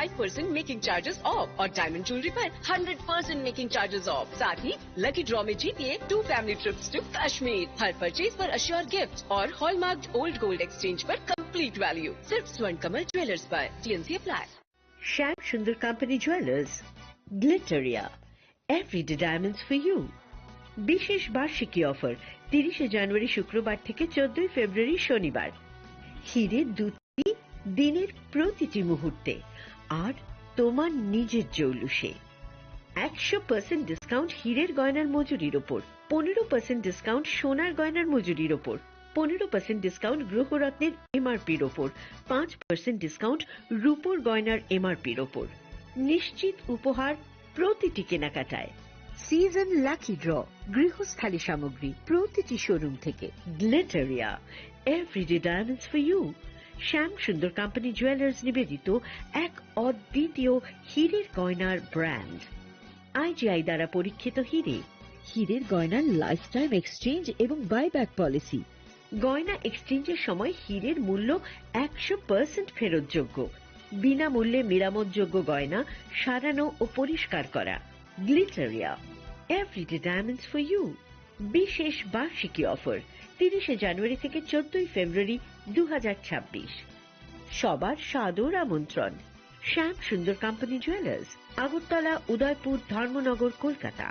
5% making charges off और diamond jewellery पर 100% making charges of. साथ ही लकी ड्रॉ में जीतिए 2 फैमिली ट्रिप्स टू कश्मीर। हर परचेज पर अश्योर गिफ्ट और हॉलमार्क ओल्ड गोल्ड एक्सचेंज पर कंप्लीट वैल्यू सिर्फ स्वर्ण कमल ज्वेलर्स पर। TNC apply. Shyam Sundar company jewellers, Glitteria, everyday diamonds for you. বিশেষ বার্ষিকী অফার 30 জানুয়ারি শুক্রবার থেকে 14 ফেব্রুয়ারি শনিবার। হীরের দুটি দিনের প্রতিটি মুহূর্তে আর তোমার নিজের জৌলুসে। 100% ডিসকাউন্ট হীরের গয়নার মজুরির ওপর, 15% ডিসকাউন্ট সোনার গয়নার মজুরির ওপর, 15% ডিসকাউন্ট গ্রহরত্নের MRPর ওপর, 5% ডিসকাউন্ট রূপোর গয়নার MRPর ওপর। নিশ্চিত উপহার প্রতিটি কেনাকাটায়। সিজন লাকি ড্র গৃহস্থালী সামগ্রী প্রতিটি শোরুম থেকে। Glitteria, everyday diamonds for you. Shyam Sundar company jewellers নিবেদিত এক অদ্বিতীয় হীরের গয়নার ব্র্যান্ড। IGI দ্বারা পরীক্ষিত হীরে। হীরের গয়নার লাইফ টাইম এক্সচেঞ্জ এবং বাইব্যাক পলিসি। গয়না এক্সচেঞ্জের সময় হীরের মূল্য 100% ফেরতযোগ্য। বিনামূল্যে মেরামতযোগ্য গয়না সারানো ও পরিষ্কার করা। Glitteria, everyday diamonds for you. বিশেষ বার্ষিকী অফার 30 জানুয়ারি থেকে 14 ফেব্রুয়ারি 2026। সবার সাদর আমন্ত্রণ। শ্যাম Sundar company jewellers, Agartala, Udaipur, Dharmanagar, Kolkata.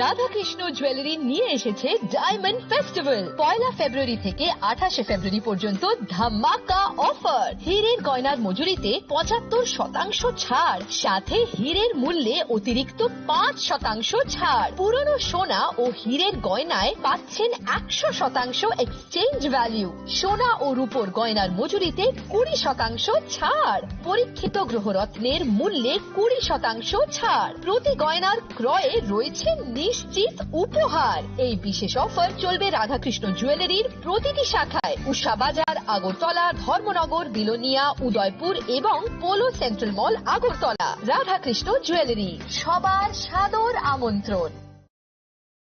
Radhakrishna jewellery নিয়ে এসেছে ডায়মন্ড ফেস্টিভ্যাল। 1 ফেব্রুয়ারি থেকে 28 ফেব্রুয়ারি পর্যন্ত ধামাকা অফার। হীরের গয়নার মজুরিতে 75% ছাড়, সাথে হীরের মূল্যে অতিরিক্ত 5% ছাড়। পুরনো সোনা ও হীরের গয়নায় পাচ্ছেন 100% এক্সচেঞ্জ ভ্যালু। সোনা ও রূপোর গয়নার মজুরিতে 20% ছাড়। পরীক্ষিত গ্রহরত্নের মূল্যে 20% ছাড়। প্রতি গয়নার ক্রয়ে রয়েছে নিশ্চিত উপহার। এই বিশেষ অফার চলবে রাধাকৃষ্ণ জুয়েলারির প্রতিটি শাখায়, উষা বাজার, আগরতলা, ধর্মনগর, বিলোনিয়া, উদয়পুর এবং পোলো সেন্ট্রাল মল, আগরতলা। রাধাকৃষ্ণ জুয়েলারি, সবার সাদর আমন্ত্রণ।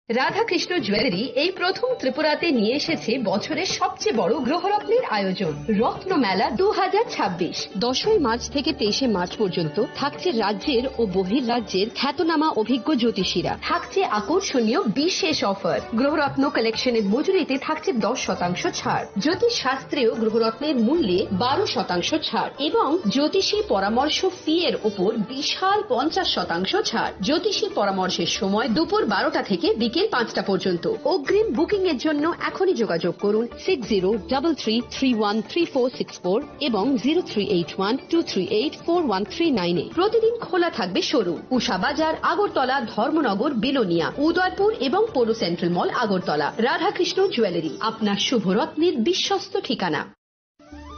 রাধাকৃষ্ণ জুয়েলারি এই প্রথম ত্রিপুরাতে নিয়ে এসেছে বছরের সবচেয়ে বড় গ্রহরত্নের আয়োজন, রত্ন মেলা 2026। 10 মার্চ থেকে 23 মার্চ পর্যন্ত থাকছে রাজ্যের ও বহির্রাজ্যের খ্যাতনামা অভিজ্ঞ জ্যোতিষীরা। থাকছে আকর্ষণীয় বিশেষ অফার। গ্রহরত্ন কালেকশনের মজুরিতে থাকছে 10% ছাড়। জ্যোতিষ শাস্ত্রীয় গ্রহরত্নের মূল্যে 12% ছাড় এবং জ্যোতিষী পরামর্শ ফি এর উপর বিশাল 50% ছাড়। জ্যোতিষী পরামর্শের সময় দুপুর 12টা থেকে বিকেল 5টা পর্যন্ত। অগ্রিম বুকিং এর জন্য এখনই যোগাযোগ করুন 6033313464 এবং 0381238413 প্রতিদিন খোলা থাকবে শোরুম। উষা বাজার, আগরতলা, ধর্মনগর, বিলোনিয়া, উদয়পুর এবং পোলো সেন্ট্রাল মল, আগরতলা। রাধাকৃষ্ণ জুয়েলারি, আপনার শুভরত্নের বিশ্বস্ত ঠিকানা।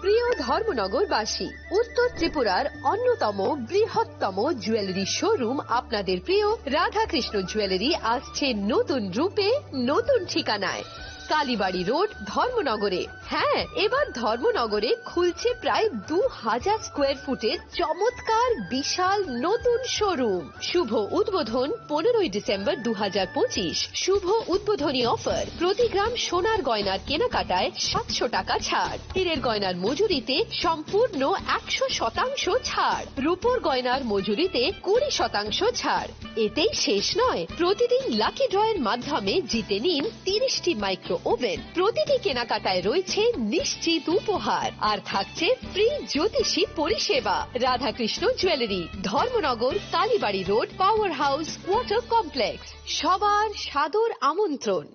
প্রিয় ধর্মনগরবাসী, উত্তর ত্রিপুরার অন্যতম বৃহত্তম জুয়েলারি শোরুম আপনাদের প্রিয় রাধাকৃষ্ণ জুয়েলারি আসছে নতুন রূপে, নতুন ঠিকানায়। কালীবাড়ি রোড, ধর্মনগরে। হ্যাঁ, এবার ধর্মনগরে খুলছে প্রায় 2000 স্কোয়ার ফুটের চমৎকার বিশাল নতুন শোরুম। শুভ উদ্বোধন 15 ডিসেম্বর 2025। শুভ উদ্বোধনী অফার, প্রতি গ্রাম সোনার গয়নার কেনাকাটায় 700 টাকা ছাড়। হীরের গয়নার মজুরিতে সম্পূর্ণ 100% ছাড়। রূপোর গয়নার মজুরিতে 20% ছাড়। এতেই শেষ নয়, প্রতিদিন লাকি ড্রয়ের মাধ্যমে জিতে নিন 30টি মাইক্রো ওভেন। প্রতিটি কেনাকাটায় রয়েছে নিশ্চিত উপহার আর থাকছে ফ্রি জ্যোতিষী পরিষেবা। Radhakrishna jewellery, Dharmanagar, Kalibari road, power house, water complex. সবার সাদর আমন্ত্রণ।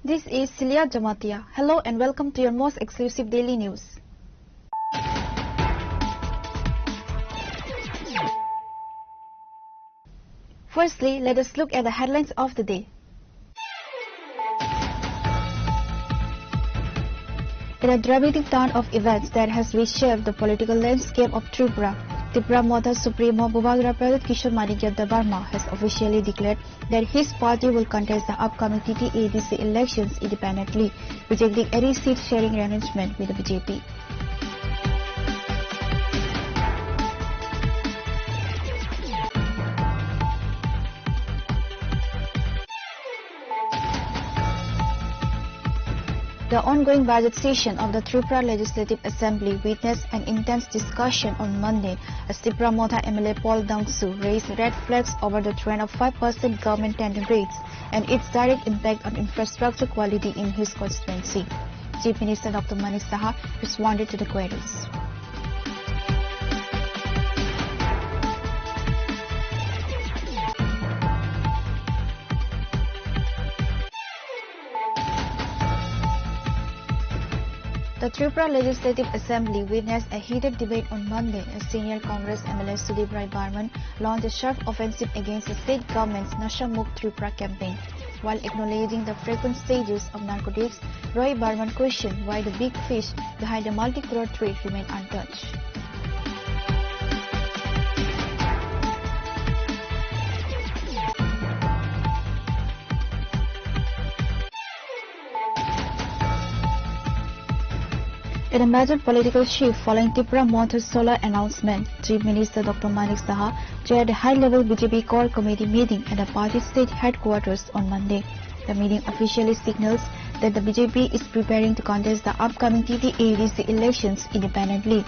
This is Celia Jamatia. Hello and welcome to your most exclusive daily news. Firstly, let us look at the headlines of the day. In a dramatic turn of events that has reshaped the political landscape of Tripura, Tripura Mothers Supremo Bubhagra Pradut Kishore Manikya Debarma has officially declared that his party will contest the upcoming TT-ADC elections independently, rejecting any seat-sharing arrangement with the BJP. The ongoing budget session of the Tripura Legislative Assembly witnessed an intense discussion on Monday as Tripura Motha MLA Paul Dangsu raised red flags over the trend of 5% government tender rates and its direct impact on infrastructure quality in his constituency. Chief Minister Dr. Manik Saha responded to the queries. The Tripura Legislative Assembly witnessed a heated debate on Monday as senior Congress MLA Sudip Rai Barman launched a sharp offensive against the state government's Nasha Mukt Tripura campaign. While acknowledging the frequent stages of narcotics, Rai Barman questioned why the big fish behind the multi-crore trade remained untouched. In a major political shift following Tripura Mothers solar announcement, Chief Minister Dr. Manik Saha chaired a high-level BJP core committee meeting at the party state headquarters on Monday. The meeting officially signals that the BJP is preparing to contest the upcoming TT-ADC elections independently.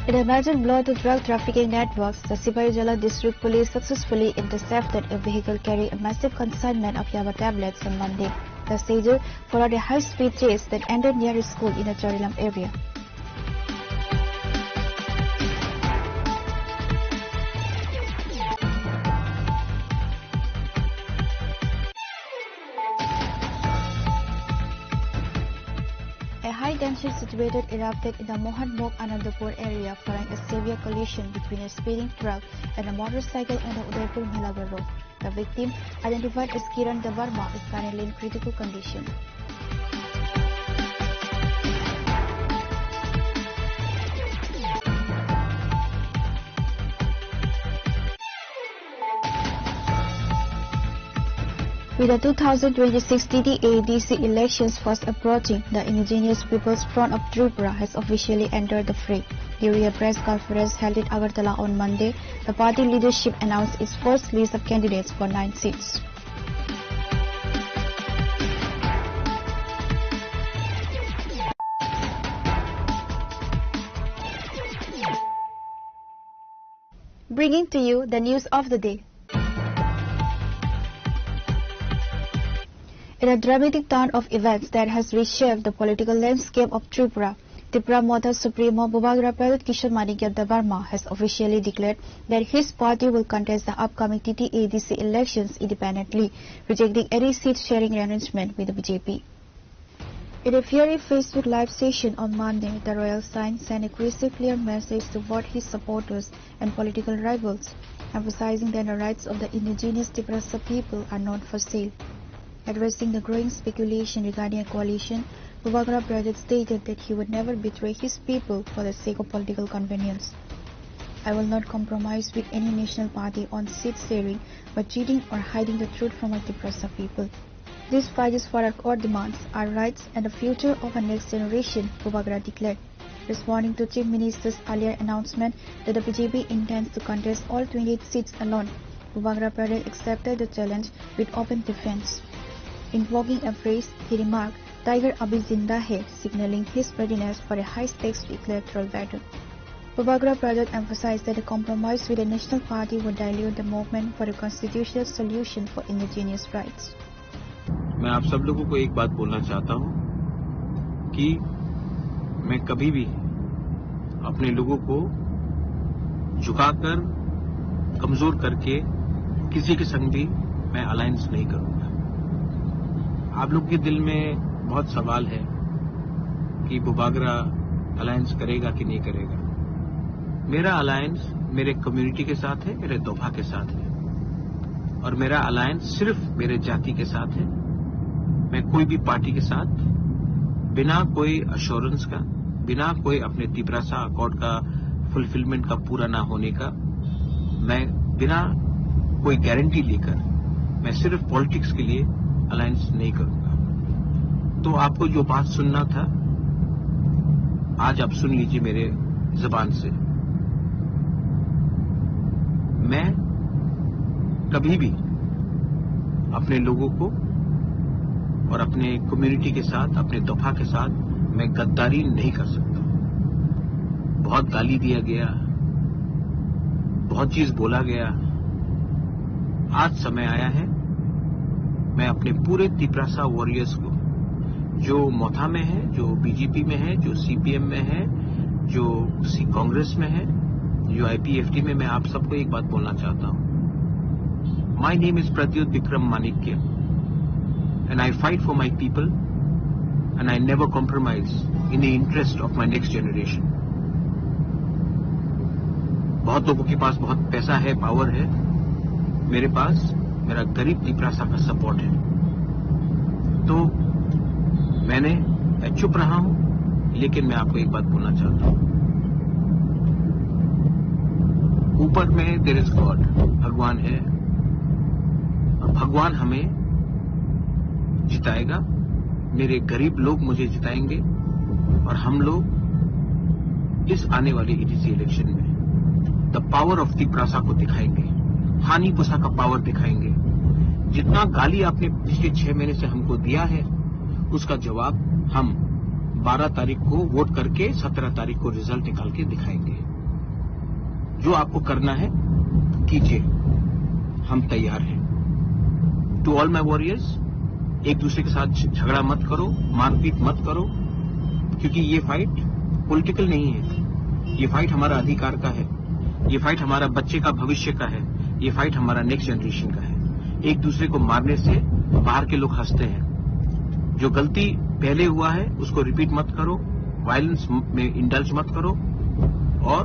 In a major blow to drug trafficking networks, the Sipaijala District Police successfully intercepted a vehicle carrying a massive consignment of Yaba tablets on Monday. The seizure followed a high-speed chase that ended near a school in the Charilam area. A high-tension situation erupted in the Mohan Mok Anandapur area following a severe collision between a speeding truck and a motorcycle on the Udaipur Melabar road. The victim, identified as Kiran Debarma, is currently in critical condition. With the 2026 TT-ADC elections fast approaching, the Indigenous People's Front of Tripura has officially entered the fray. During a press conference held in Agartala on Monday, the party leadership announced its first list of candidates for 9 seats. Bringing to you the news of the day. In a dramatic turn of events that has reshaped the political landscape of Tripura, Tripura Mothers Supremo Bubhagra Pradut Kishore Manikya Debarma has officially declared that his party will contest the upcoming TT-ADC elections independently, rejecting any seat-sharing arrangement with the BJP. In a fiery Facebook Live session on Monday, the Royal Sign sent a crystal clear message to both his supporters and political rivals, emphasizing that the rights of the indigenous Tripura people are not for sale. Addressing the growing speculation regarding a coalition, Bubhagra Pradut stated that he would never betray his people for the sake of political convenience. I will not compromise with any national party on seat sharing by cheating or hiding the truth from our Tripura people. This fight is for our core demands, our rights and the future of our next generation, Bubhagra declared. Responding to Chief Minister's earlier announcement that the BJP intends to contest all 28 seats alone, Bubhagra Pradut accepted the challenge with open defense. Invoking a phrase, he remarked, "Tiger abhi zinda hai," signaling his readiness for a high-stakes electoral battle. Bubhagra Pradut emphasized that a compromise with the national party would dilute the movement for a constitutional solution for indigenous rights. मैं आप सब लोगों को एक बात बोलना चाहता हूं कि मैं कभी भी अपने लोगों को झुकाकर, कमजोर करके किसी के संग भी मैं अलायंस नहीं करूंगा। आप लोग के दिल में बहुत सवाल है कि बुबागरा अलायंस करेगा कि नहीं करेगा। मेरा अलायंस मेरे कम्युनिटी के साथ है, मेरे दोफा के साथ है, और मेरा अलायंस सिर्फ मेरे जाति के साथ है। मैं कोई भी पार्टी के साथ बिना कोई अश्योरेंस का, बिना कोई अपने तिपरासा अकॉर्ड का फुलफिलमेंट का पूरा ना होने का, मैं बिना कोई गारंटी लेकर मैं सिर्फ पॉलिटिक्स के लिए अलायंस नहीं करूंगा। तो आपको जो बात सुनना था आज आप सुन लीजिए मेरे जुबान से। मैं कभी भी अपने लोगों को और अपने कम्युनिटी के साथ, अपने दफा के साथ मैं गद्दारी नहीं कर सकता। बहुत गाली दिया गया, बहुत चीज बोला गया। आज समय आया है मैं अपने पूरे तिपरासा वॉरियर्स को, जो मोथा में है, जो बीजेपी में है, जो सीपीएम में है, जो कांग्रेस में है, जो आईपीएफटी में, मैं आप सबको एक बात बोलना चाहता हूं। My name is Pradyot Bikram Manikya and I fight for my people and I never compromise in the interest of my next generation. बहुत लोगों के पास बहुत पैसा है, पावर है, मेरे पास मेरा गरीब तिपरासा का सपोर्ट है। तो मैं चुप रहा हूं, लेकिन मैं आपको एक बात बोलना चाहता हूं। ऊपर में देयर इज गॉड, भगवान है, और भगवान हमें जिताएगा। मेरे गरीब लोग मुझे जिताएंगे और हम लोग इस आने वाले ईडीसी इलेक्शन में द पावर ऑफ तिपरासा को दिखाएंगे, हानि पुसा का पावर दिखाएंगे। जितना गाली आपने पिछले 6 महीने से हमको दिया है, उसका जवाब हम 12 तारीख को वोट करके 17 तारीख को रिजल्ट निकाल के दिखाएंगे। जो आपको करना है कीजिए, हम तैयार हैं। टू ऑल माई वॉरियर्स, एक दूसरे के साथ झगड़ा मत करो, मारपीट मत करो, क्योंकि ये फाइट पॉलिटिकल नहीं है। ये फाइट हमारा अधिकार का है, ये फाइट हमारा बच्चे का भविष्य का है, ये फाइट हमारा नेक्स्ट जनरेशन का है। एक दूसरे को मारने से बाहर के लोग हंसते हैं। जो गलती पहले हुआ है उसको रिपीट मत करो, वायलेंस में इंडल्ज मत करो, और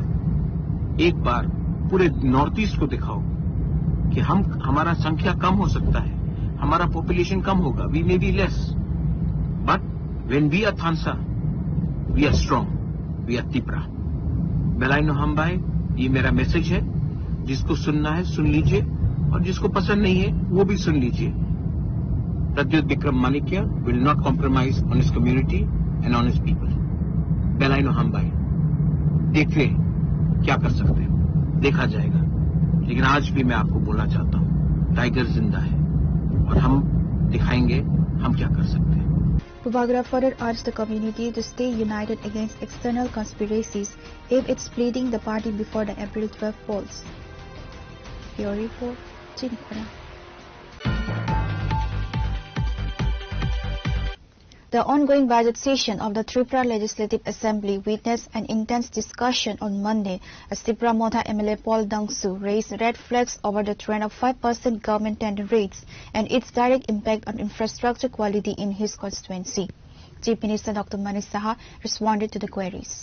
एक बार पूरे नॉर्थ ईस्ट को दिखाओ कि हमारा संख्या कम हो सकता है, हमारा पॉपुलेशन कम होगा, we may be less, but when we are थानसा we are strong, we are Tipra. बेलाइनो हमबाई, ये मेरा मैसेज है। जिसको सुनना है सुन लीजिए, और जिसको पसंद नहीं है वो भी सुन लीजिए। Pradyot Bikram Manikya will not compromise on his community and on his people. बेलाइनो हमबाई, देखिए क्या कर सकते हैं, देखा जाएगा। लेकिन आज भी मैं आपको बोलना चाहता हूं, टाइगर जिंदा है और हम दिखाएंगे हम क्या कर सकते हैं। Bubagra further urged the community to stay united against external conspiracies if it's leading the party before the April 12 polls. Your report, Chinipura. The ongoing budget session of the Tripura Legislative Assembly witnessed an intense discussion on Monday as Tripura Motha MLA Paul Dangsu raised red flags over the trend of 5% government tender rates and its direct impact on infrastructure quality in his constituency. Chief Minister Dr. Manish Saha responded to the queries.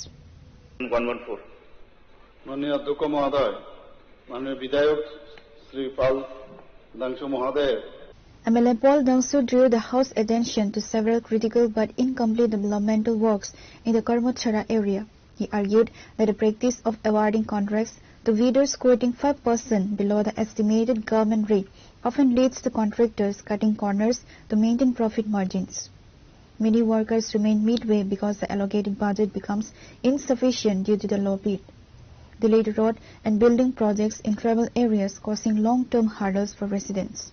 114. माननीय अध्यक्ष महोदय, माननीय विधायक श्री पाल दंगसु महोदय, MLA Paul Dangsu drew the House attention to several critical but incomplete developmental works in the Karmachhara area. He argued that the practice of awarding contracts to vendors quoting 5% below the estimated government rate often leads to contractors cutting corners to maintain profit margins. Many workers remain midway because the allocated budget becomes insufficient due to the low bid. Delayed road and building projects in tribal areas causing long-term hurdles for residents.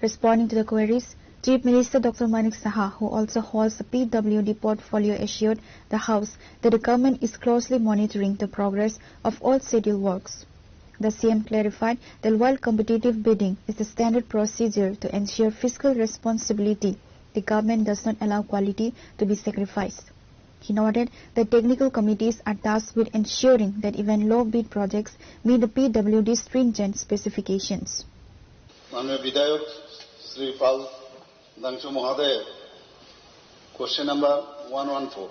Responding to the queries, Chief Minister Dr. Manik Saha, who also holds the PWD portfolio, assured the House that the government is closely monitoring the progress of all scheduled works. The CM clarified that while competitive bidding is the standard procedure to ensure fiscal responsibility, the government does not allow quality to be sacrificed. He noted that technical committees are tasked with ensuring that even low-bid projects meet the PWD's stringent specifications. माननीय विधायक Shri Pal Dangshu Mahadev, question number 114.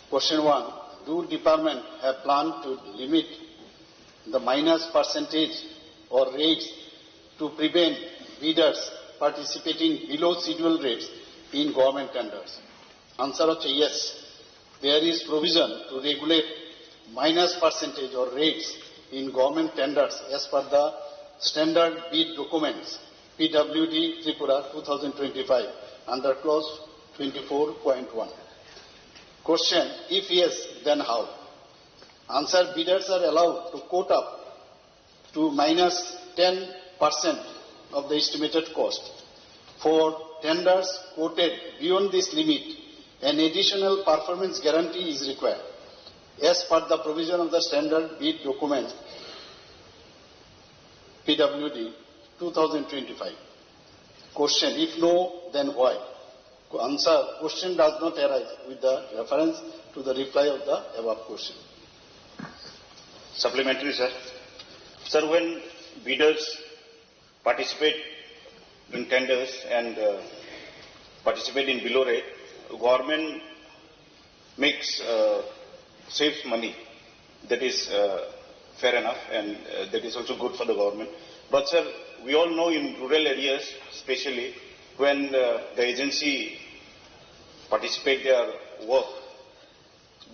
Question 1. Do department have planned to limit the minus percentage or rates to prevent bidders participating below scheduled rates in government tenders? Answer is yes. There is provision to regulate minus percentage or rates in government tenders as per the standard bid documents PWD Tripura 2025 under clause 24.1. Question: if yes, then how? Answer: bidders are allowed to quote up to minus 10% of the estimated cost. For tenders quoted beyond this limit, an additional performance guarantee is required as per the provision of the standard bid document PWD 2025. Question: if no, then why? Answer: question does not arise with the reference to the reply of the above question. Supplementary, sir. Sir, when bidders participate in tenders and participate in below rate, government saves money. That is fair enough, and that is also good for the government. But sir, we all know in rural areas, especially when the agency participate their work,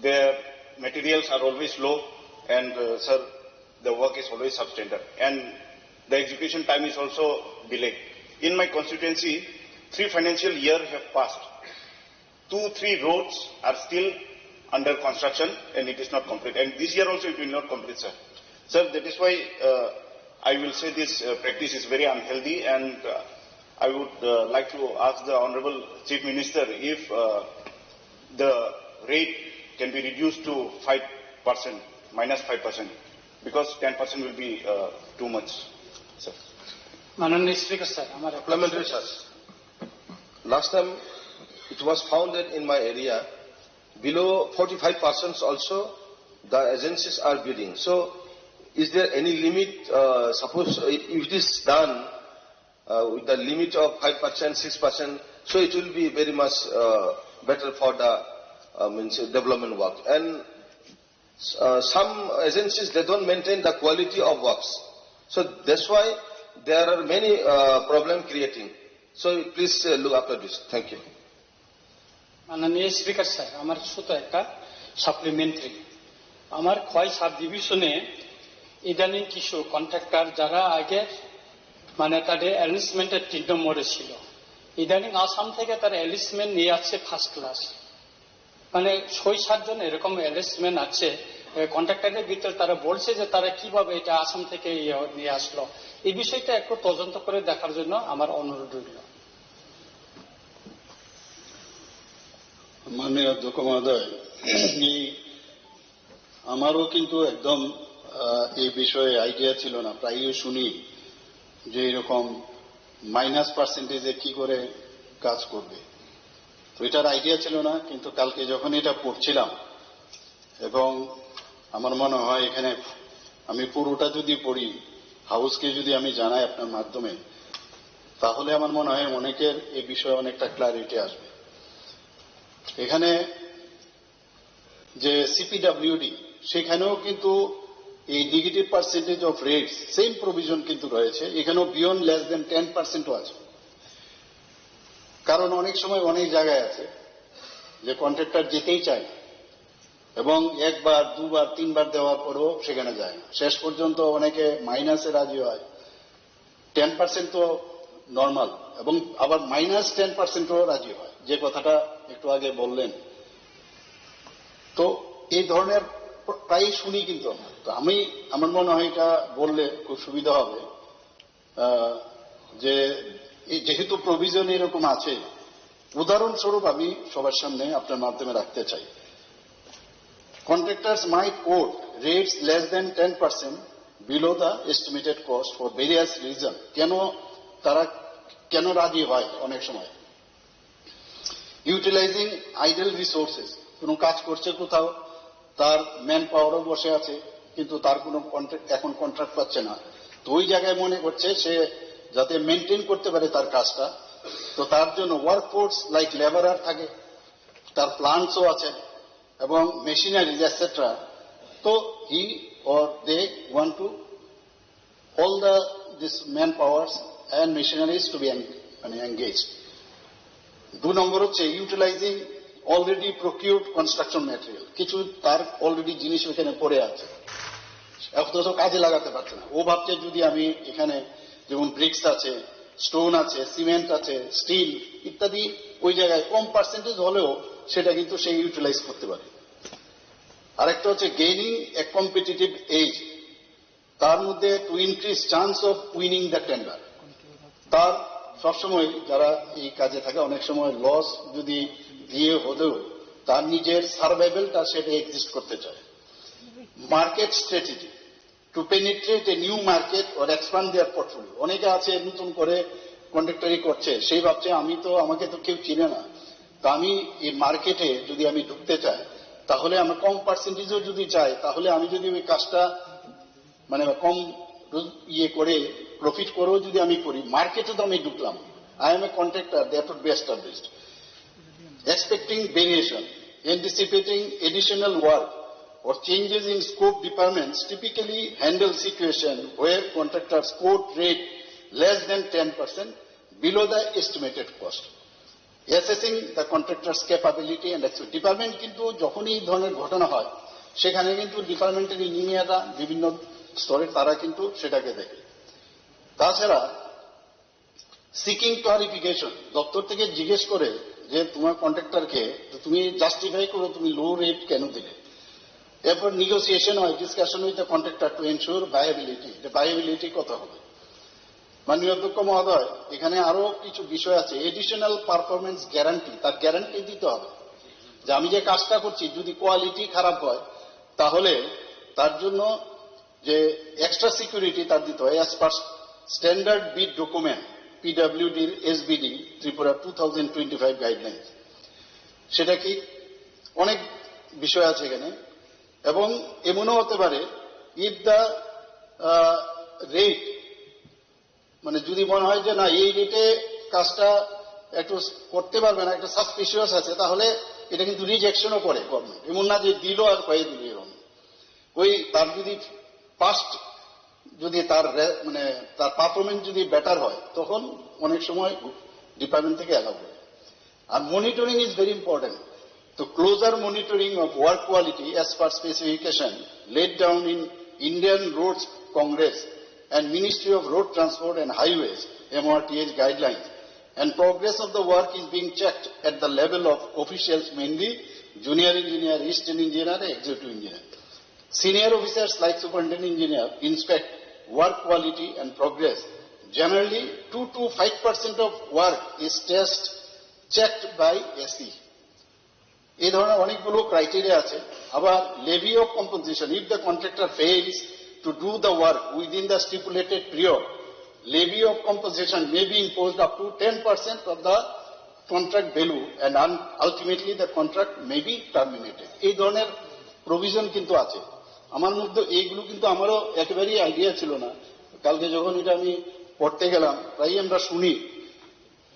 their materials are always low, and sir, the work is always substandard, and the execution time is also delayed. In my constituency, 3 financial years have passed. 2-3 roads are still under construction, and it is not complete. And this year also it will not complete, sir. Sir, that is why I will say this practice is very unhealthy, and I would like to ask the Honorable Chief Minister if the rate can be reduced to 5%, minus 5%, because 10% will be too much, sir. Mananiya Speaker, sir. Supplementary, sir. Last time it was found that in my area, below 45% also the agencies are bidding. So, is there any limit? Suppose if it is done with the limit of 5%, 6%, so it will be very much better for the development work. And some agencies, they don't maintain the quality of works. So that's why there are many problems creating. So please look after this. Thank you. মাননীয় speaker sir, আমার শুধু একটা supplementary. আমার Khowai sub ডিভিশনে ইদানিং কিছু contractor যারা আগে মানে তাদের অ্যারেঞ্জমেন্টের 3 নম্বরে ছিল, ইদানিং আসাম থেকে তারা অ্যারেঞ্জমেন্ট নিয়ে আসছে ফার্স্ট ক্লাস। মানে 6-7 জন এরকম অ্যারেঞ্জমেন্ট আছে কন্ট্রাক্টরের ভিতরে। তারা বলছে যে তারা কিভাবে এটা আসাম থেকে নিয়ে আসলো। এই বিষয়টা একটু তদন্ত করে দেখার জন্য আমার অনুরোধ রইল। মাননীয় অধ্যক্ষ মহোদয়, আমারও কিন্তু একদম এই বিষয়ে আইডিয়া ছিল না। প্রায়ই শুনি যে এরকম মাইনাস পার্সেন্টেজে কি করে কাজ করবে, তো এটার আইডিয়া ছিল না। কিন্তু কালকে যখন এটা পড়ছিলাম, এবং আমার মনে হয় এখানে আমি পুরোটা যদি পড়ি, হাউসকে যদি আমি জানাই আপনার মাধ্যমে, তাহলে আমার মনে হয় অনেকের এই বিষয়ে অনেকটা ক্লারিটি আসবে। এখানে যে সিপিডব্লিউডি, সেখানেও কিন্তু এই negative percentage of rates same provision কিন্তু রয়েছে। এখানেও বিয়ন্ড লেস দেন 10%ও আছে। কারণ অনেক সময় অনেক জায়গায় আছে যে কন্ট্রাক্টর যেতেই চায় না, এবং 1 বার 2 বার 3 বার দেওয়ার পরেও সেখানে যায় না। শেষ পর্যন্ত অনেকে মাইনাসে রাজি হয়। 10% তো নর্মাল, এবং আবার মাইনাস 10%ও রাজি হয়, যে কথাটা একটু আগে বললেন। তো এই ধরনের প্রায় শুনি কিন্তু আমরা। তো আমার মনে হয় এটা বললে খুব সুবিধা হবে, যে যেহেতু প্রভিশন এরকম আছে, উদাহরণস্বরূপ আমি সবার সামনে আপনার মাধ্যমে রাখতে চাই। Contractors might quote rates less than 10% below the estimated cost for various reasons. কেন রাজি হয় অনেক সময়? ইউটিলাইজিং আইডল রিসোর্সেস, কোনো কাজ করছে কোথাও, তার ম্যান পাওয়ারও বসে আছে, কিন্তু তার কোনো এখন কন্ট্রাক্ট পাচ্ছে না। তো ওই জায়গায় মনে করছে সে যাতে মেনটেন করতে পারে তার কাজটা, তো তার জন্য ওয়ার্কফোর্স লাইক লেবারার থাকে, তার প্লান্টসও আছে এবং মেশিনারিজ এটসেট্রা। তো হি or they want to all this manpowers and machineries to be engaged. 2 নম্বর হচ্ছে ইউটিলাইজিং অলরেডি প্রকিউরড কনস্ট্রাকশন ম্যাটেরিয়াল। কিছু তার অলরেডি জিনিস ওখানে পড়ে আছে, অথচ কাজে লাগাতে পারছে না। ও ভাবছে যদি আমি এখানে যেমন ব্রিক্স আছে, স্টোন আছে, সিমেন্ট আছে, স্টিল ইত্যাদি ওই জায়গায় কম পার্সেন্টেজ হলেও সেটা কিন্তু সে ইউটিলাইজ করতে পারে। আরেকটা হচ্ছে গেইনিং এ কম্পিটিটিভ এজ, তার মধ্যে to increase chance of winning the tender. তার সবসময় যারা এই কাজে থাকে অনেক সময় লস যদি দিয়ে হলেও তার নিজের সার্ভাইভেলটা সেটা এক্সিস্ট করতে চায়। Market strategy to penetrate a new market or expand there portfolio. অনেকে আছে নতুন করে কন্ট্রাক্টরি করছে, সেই ভাবছে আমাকে তো কেউ চিনে না, তা আমি এই মার্কেটে যদি আমি ঢুকতে চাই তাহলে আমি কম পার্সেন্টেজও যদি চাই তাহলে আমি যদি ওই কাজটা মানে কম করে প্রফিট করেও যদি আমি করি, মার্কেটে তো আমি ঢুকলাম, I am a contractor, that would be established. Expecting variation, anticipating additional work or changes in scope. Departments typically handle situation where contractors quote rate less than 10% below the estimated cost. Assessing the contractor's capability and expertise. Department কিন্তু যখনই এই ধরনের ঘটনা হয় সেখানে কিন্তু ডিপার্টমেন্টের ইঞ্জিনিয়াররা বিভিন্ন স্তরে তারা কিন্তু সেটাকে দেখে। তাছাড়া সিকিং ক্লারিফিকেশন, দপ্তর থেকে জিজ্ঞেস করে যে তোমার কন্ট্রাক্টরকে তুমি জাস্টিফাই করো তুমি লো রেট কেন দিলে। এরপর নেগোসিয়েশন হয়, discussion with the contractor to ensure viability. Viability কত হবে। মাননীয় অধ্যক্ষ মহোদয়, এখানে আরো কিছু বিষয় আছে। এডিশনাল পারফরমেন্স গ্যারান্টি, তার গ্যারান্টি দিতে হবে যে আমি যে কাজটা করছি যদি কোয়ালিটি খারাপ হয় তাহলে তার জন্য যে এক্সট্রা সিকিউরিটি তার দিতে হয় অ্যাজ পার স্ট্যান্ডার্ড বিড ডকুমেন্ট পিডব্লিউডির এসবিডি ত্রিপুরা 2025 গাইডলাইন্স। সেটা কি অনেক বিষয় আছে এখানে। এবং এমনও হতে পারে ইফ দ্য রেট মানে যদি মনে হয় যে না এই রেটে কাজটা একটু করতে পারবে না, একটা সাসপিশিয়াস আছে, তাহলে এটা কিন্তু রিজেকশনও করে গভর্নমেন্ট। এমন না যে দিল আর কয়ে দিল এরকম। ওই তার যদি পাস্ট যদি তার মানে তার পারফরমেন্স যদি বেটার হয় তখন অনেক সময় ডিপার্টমেন্ট থেকে অ্যালাউ করে। আর monitoring is very important. The closer monitoring of work quality as per specification laid down in Indian Roads Congress and Ministry of Road Transport and Highways MRTH guidelines, and progress of the work is being checked at the level of officials, mainly junior engineer, assistant engineer, and executive engineer. Senior officers like superintendent engineer inspect work quality and progress. Generally 2 to 5% of work is checked by SE. এই ধরনের অনেকগুলো criteria আছে। আবার levy of compensation, if the contractor fails to do the work within the stipulated period, levy of compensation may be imposed up to 10% of the contract value and ultimately the contract may be terminated. এই ধরনের provision কিন্তু আছে। আমার মধ্যে এইগুলো কিন্তু আমারও একেবারেই আইডিয়া ছিল না। কালকে যখন এটা আমি পড়তে গেলাম প্রায় আমরা শুনি।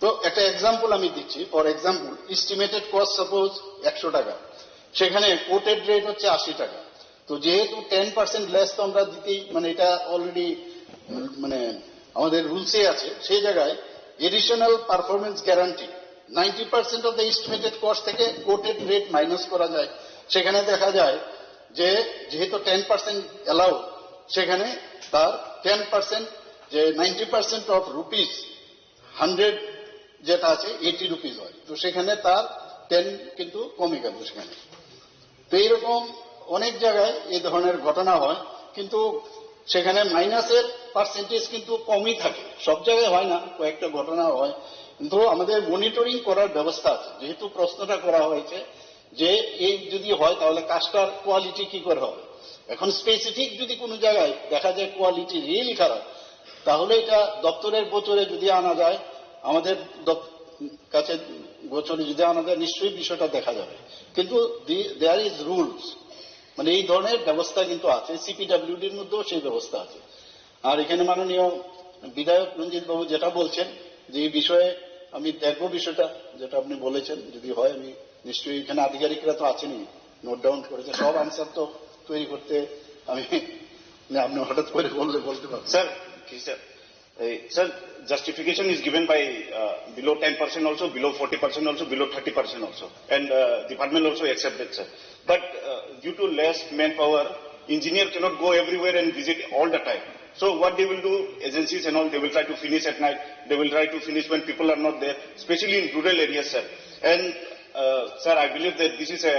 তো একটা এক্সাম্পল আমি দিচ্ছি। For example, estimated cost suppose 100 টাকা, সেখানে কোটেড রেট হচ্ছে 80 টাকা। তো যেহেতু 10% লেস তো আমরা দিতেই মানে এটা অলরেডি মানে আমাদের রুলসে আছে, সেই জায়গায় additional performance guarantee 90% of the estimated cost থেকে কোটেড রেট মাইনাস করা যায়। সেখানে দেখা যায় যে যেহেতু 10% অ্যালাউ, সেখানে তার 10% যে 90% অফ রুপিস 100 যেটা আছে 80 রুপিস হয়, তো সেখানে তার 10 কিন্তু কমে গেল সেখানে। তো এইরকম অনেক জায়গায় এই ধরনের ঘটনা হয়, কিন্তু সেখানে মাইনাসের পার্সেন্টেজ কিন্তু কমই থাকে। সব জায়গায় হয় না, কয়েকটা ঘটনা হয়। কিন্তু আমাদের মনিটরিং করার ব্যবস্থা আছে। যেহেতু প্রশ্নটা করা হয়েছে যে এই যদি হয় তাহলে কাজটার কোয়ালিটি কি করে হবে। এখন স্পেসিফিক যদি কোনো জায়গায় দেখা যায় কোয়ালিটি রিয়েলি খারাপ, তাহলে এটা দপ্তরের গোচরে যদি আনা যায়, আমাদের কাছে গোচরে যদি আনা যায়, নিশ্চয়ই বিষয়টা দেখা যাবে। কিন্তু দেয়ার ইজ রুলস, মানে এই ধরনের ব্যবস্থা কিন্তু আছে। সিপিডব্লিউডির মধ্যেও সেই ব্যবস্থা আছে। আর এখানে মাননীয় বিধায়ক রঞ্জিত বাবু যেটা বলছেন যে এই বিষয়ে আমি দেখবো বিষয়টা যেটা আপনি বলেছেন, যদি হয় আমি নিশ্চয়ই, এখানে আধিকারিকরা তো আছেনই, নোট ডাউন করেছে, সব আনসার তো তৈরি করতে আমি আপনি হঠাৎ করে বললে বলতে পারবেন। Sir, justification is given by below 10% also, below 40% also, below 30% also, and department also accepted, sir. But due to less manpower, engineer cannot go everywhere and visit all the time. So what they will do, agencies and all, they will try to finish at night. They will try to finish when people are not there, especially in rural areas, sir. And sir, I believe that this is a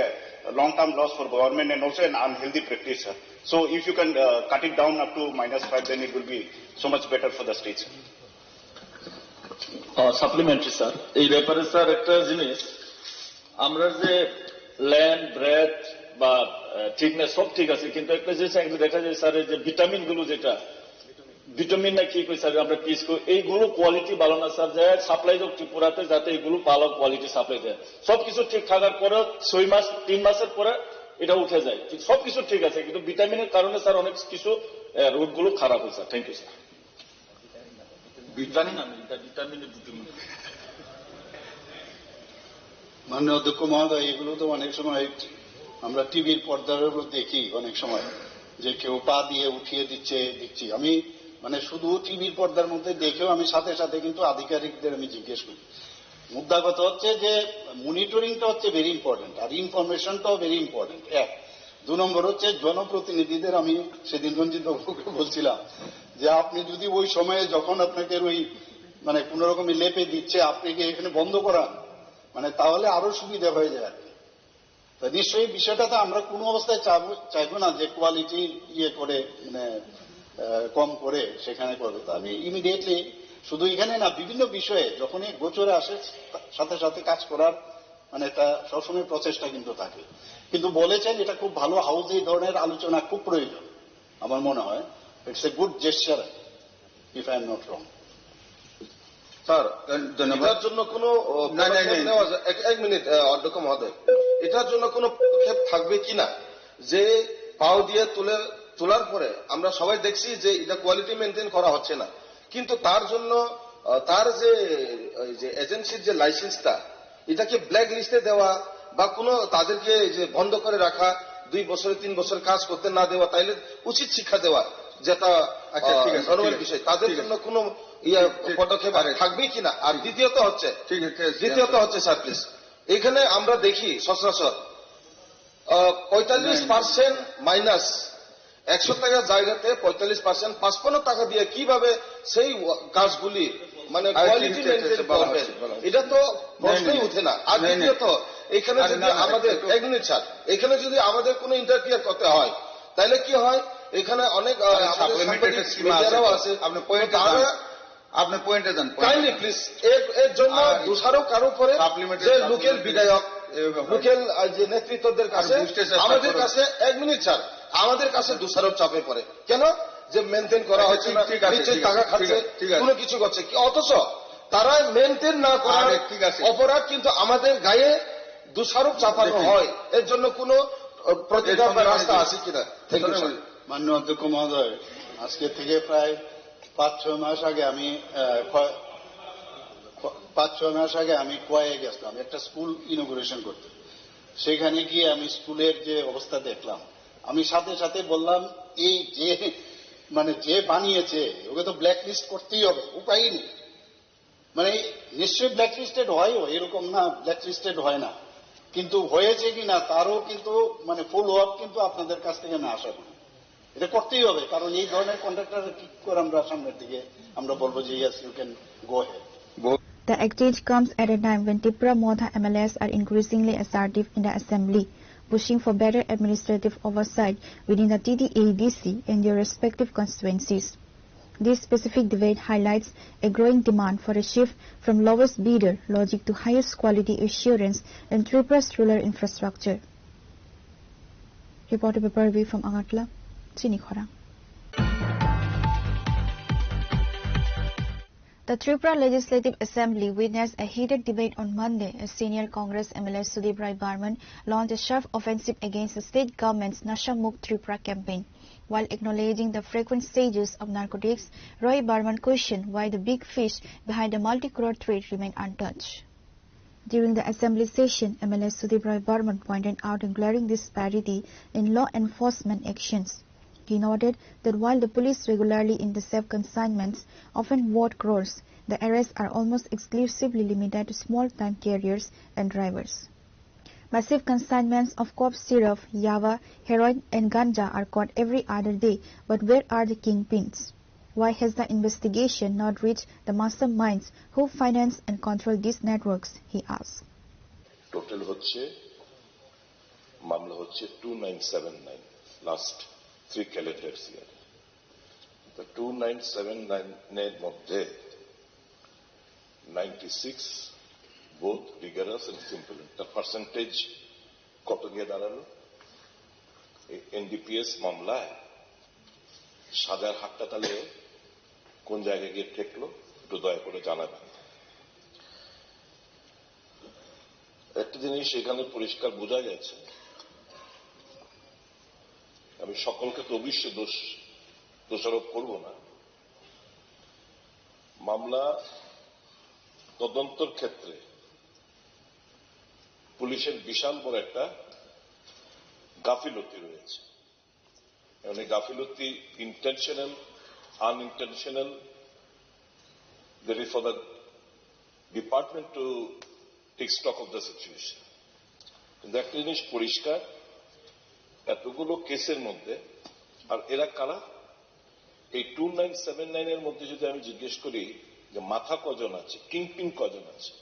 long-term loss for government and also an unhealthy practice, sir. So if you can cut it down up to -5, then it will be so much better for the state, sir. Supplementary sir, এই ব্যাপারে sir একটা জিনিস, আমরা যে land breadth বা ঠিকনেস সব ঠিক আছে, কিন্তু একটা জিনিস দেখা যায় স্যার, এই যে ভিটামিন গুলো, যেটা ভিটামিন না কি কই স্যার আমরা পিস করি, এইগুলো কোয়ালিটি ভালো না স্যার, যে সাপ্লাই হোক ত্রিপুরাতে, যাতে এইগুলো ভালো কোয়ালিটি সাপ্লাই দেয়। সবকিছু ঠিক থাকার পরে 6 মাস 3 মাসের পরে এটা উঠে যায়, সবকিছু ঠিক আছে, কিন্তু ভিটামিনের কারণে স্যার অনেক কিছু রোড গুলো খারাপ হয় স্যার। Thank you sir. মাননীয় অধ্যক্ষ মহোদয়, এগুলো তো অনেক সময় আমরা টিভির পর্দার উপর দেখি, অনেক সময় যে কেউ পা দিয়ে উঠিয়ে দিচ্ছি। আমি মানে শুধু টিভির পর্দার মধ্যে দেখেও আমি সাথে সাথে কিন্তু আধিকারিকদের আমি জিজ্ঞেস করি। মুদ্রা কথা হচ্ছে যে মনিটরিংটা হচ্ছে ভেরি ইম্পর্টেন্ট, আর ইনফরমেশনটাও ভেরি ইম্পর্টেন্ট। 1 2 নম্বর হচ্ছে জনপ্রতিনিধিদের, আমি সেদিন রঞ্জিত বাবুকে বলছিলাম যে আপনি যদি ওই সময়ে যখন আপনাকে ওই মানে কোন রকমের লেপে দিচ্ছে, আপনি কি এখানে বন্ধ করান, মানে তাহলে আরো সুবিধা হয়ে যায়। তা নিশ্চয়ই বিষয়টা তো আমরা কোনো অবস্থায় চাইবো না যে কোয়ালিটি করে মানে কম করে সেখানে করবে। তো আমি ইমিডিয়েটলি শুধু এখানে না, বিভিন্ন বিষয়ে যখনই গোচরে আসে সাথে সাথে কাজ করার মানে একটা সবসময় প্রচেষ্টা কিন্তু থাকে। কিন্তু বলেছেন এটা খুব ভালো, হাউস এই ধরনের আলোচনা খুব প্রয়োজন আমার মনে হয়। It's a good gesture if I am not wrong. Sir, এটার জন্য কোনো এক মিনিট অধ্যক্ষ মহোদয়, এটার জন্য কোনো পদক্ষেপ থাকবে কিনা, যে পাও দিয়ে তোলার পরে আমরা সবাই দেখছি যে এটা কোয়ালিটি মেনটেন করা হচ্ছে না, কিন্তু তার জন্য তার যে এজেন্সির যে লাইসেন্সটা, এটাকে ব্ল্যাক লিস্টে দেওয়া বা কোনো তাদেরকে যে বন্ধ করে রাখা, 2 বছরে 3 বছর কাজ করতে না দেওয়া, তাইলে উচিত শিক্ষা দেওয়া, যেটা জনগণের বিষয়, তাদের জন্য কোনো পদক্ষেপ থাকবে কিনা। আর দ্বিতীয়ত হচ্ছে স্যার প্লিজ, এখানে আমরা দেখি সচরাচর 45% মাইনাস, 100 টাকার জায়গাতে 45% 55 টাকা দিয়ে কিভাবে সেই কাজগুলি মানে কোয়ালিটি মেনটেন করবে, এটা তো প্রশ্নই উঠে না। আর দ্বিতীয়ত এখানে যদি আমাদের এখানে যদি আমাদের কোনো ইন্টারফিয়ার করতে হয়, তাহলে কি হয়, এখানে অনেক মিডিয়ারাও আছে, আপনি পয়েন্টে যান কাইন্ডলি প্লিজ। এর জন্য দোষারোপ কারো পরে যে লোকাল বিধায়ক, লোকাল যে নেতৃত্বদের কাছে, আমাদের কাছে 1 মিনিট স্যার, আমাদের কাছে দোষারোপ চাপে পড়ে কেন, যে মেনটেন করা হচ্ছে না, টাকা খাচ্ছে, কোনো কিছু করছে, অথচ তারা মেনটেন না করার অপরাধ কিন্তু আমাদের গায়ে দোষারোপ চাপানো হয়। এর জন্য কোনো প্রতিকার বা রাস্তা আছে কিনা? মাননীয় অধ্যক্ষ মহোদয়, আজকে থেকে প্রায় 5-6 মাস আগে আমি কোয়ায় গেছিলাম একটা স্কুল ইনোগ্রেশন করতে। সেখানে গিয়ে আমি স্কুলের যে অবস্থা দেখলাম, আমি সাথে সাথে বললাম, এই যে বানিয়েছে ওকে তো ব্ল্যাক লিস্ট করতেই হবে, উপায় নেই। মানে নিশ্চয়ই ব্ল্যাক লিস্টেড হয়ও, এরকম না ব্ল্যাক লিস্টেড হয় না, কিন্তু হয়েছে কিনা তারও কিন্তু মানে ফলো আপ কিন্তু আপনাদের কাছ থেকে আমি আশা করি। এটা করতেই হবে, কারণ এই ধরনের কন্ট্রাক্টর কি করে আমরা সামনের দিকে আমরা বলবো যে yes you can go ahead. The exchange comes at a time when Tripura Modha MLAs are increasingly assertive in the assembly, pushing for better administrative oversight within the TDADC and their respective constituencies. This specific debate highlights a growing demand for a shift from lowest bidder logic to highest quality assurance in Tripura's rural infrastructure. Reporter paper review from Agartala, Chini Khora. The Tripura Legislative Assembly witnessed a heated debate on Monday as senior Congress MLA Sudip Rai Barman launched a sharp offensive against the state government's Nasha Mukt Tripura campaign. While acknowledging the frequent stages of narcotics, Roy Barman questioned why the big fish behind the multi-crore trade remain untouched. During the assembly session, MLA Sudip Roy Barman pointed out a glaring disparity in law enforcement actions. He noted that while the police regularly intercept consignments, often worth crores, the arrests are almost exclusively limited to small-time carriers and drivers. Massive consignments of cough syrup, yava, heroin and ganja are caught every other day, but where are the kingpins? Why has the investigation not reached the masterminds who finance and control these networks, he asked. Total হচ্ছে মামলা হচ্ছে 2979 last 3 calendar year. The 2979 এর মধ্যে 96 both rigorous and simple. The percentage কত গিয়ে দাঁড়ালো? NDPS মামলায় সাজার হাতটা তাহলে কোন জায়গায় গিয়ে ঠেকলো একটু দয়া করে জানাবেন। একটা জিনিস এখানে পরিষ্কার বোঝা গেছে, আমি সকলকে তো অবশ্যই দোষারোপ করব না, মামলা তদন্তর ক্ষেত্রে পুলিশের বিশাল বড় একটা গাফিলতি রয়েছে। এবং এই গাফিলতি intentional, unintentional, that is for the department to take stock of the situation. কিন্তু একটা জিনিস পরিষ্কার, এতগুলো কেসের মধ্যে আর এরা কারা? এই 2979 এর মধ্যে যদি আমি জিজ্ঞেস করি যে মাথা কজন আছে, কিংপিন কজন আছে,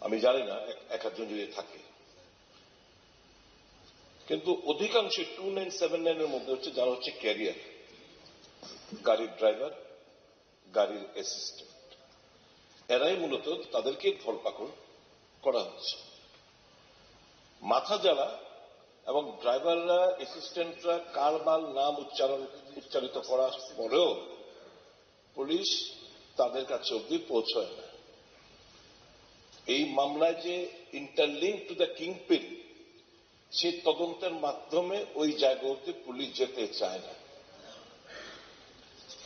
আমি জানি না, এক একজন যদি থাকে, কিন্তু অধিকাংশ 2979 এর মধ্যে হচ্ছে যারা হচ্ছে ক্যারিয়ার, গাড়ির ড্রাইভার, গাড়ির অ্যাসিস্ট্যান্ট, এরাই মূলত তাদেরকে ধরপাকড় করা হচ্ছে। মাথা যারা এবং ড্রাইভাররা, অ্যাসিস্ট্যান্টরা কারবাল নাম উচ্চারিত করার পরেও পুলিশ তাদের কাছে অব্দি পৌঁছয় না। এই মামলায় যে ইন্টারলিঙ্ক টু দ্য কিংপিন, সেই তদন্তের মাধ্যমে ওই জায়গা অব্দি পুলিশ যেতে চায় না।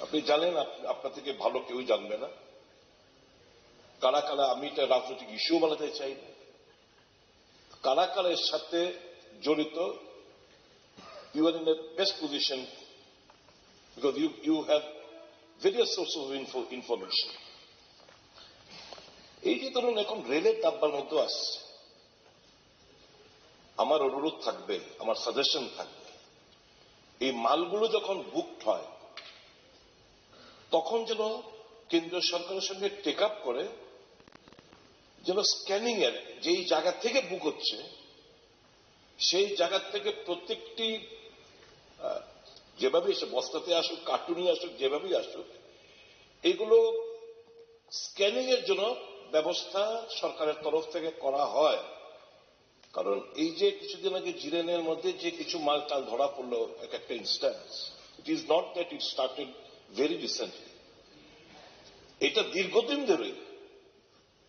আপনি জানেন, আপনার থেকে ভালো কেউ জানবে না কারা কারা, আমি এটা রাজনৈতিক ইস্যু বানাতে চাই না, কারা কারা এর সাথে জড়িত। You are in the best position because you have various source of information. এই যে ধরুন এখন রেলের ডাব্বার মধ্যে আসছে, আমার অনুরোধ থাকবে, আমার সাজেশন থাকবে, এই মালগুলো যখন বুকড হয় তখন যেন কেন্দ্রীয় সরকারের সঙ্গে টেক আপ করে, যেন স্ক্যানিং এর যেই জায়গা থেকে বুক হচ্ছে সেই জায়গা থেকে প্রত্যেকটি যেভাবে এসে বস্তাতে আসুক, কার্টুনে আসুক, যেভাবেই আসুক, এগুলো স্ক্যানিং এর জন্য ব্যবস্থা সরকারের তরফ থেকে করা হয়। কারণ এই যে কিছুদিন আগে জিরেনের মধ্যে যে কিছু মাল টাল ধরা পড়লো, এক একটা instance, it is not that it started very recently, এটা দীর্ঘদিন ধরে,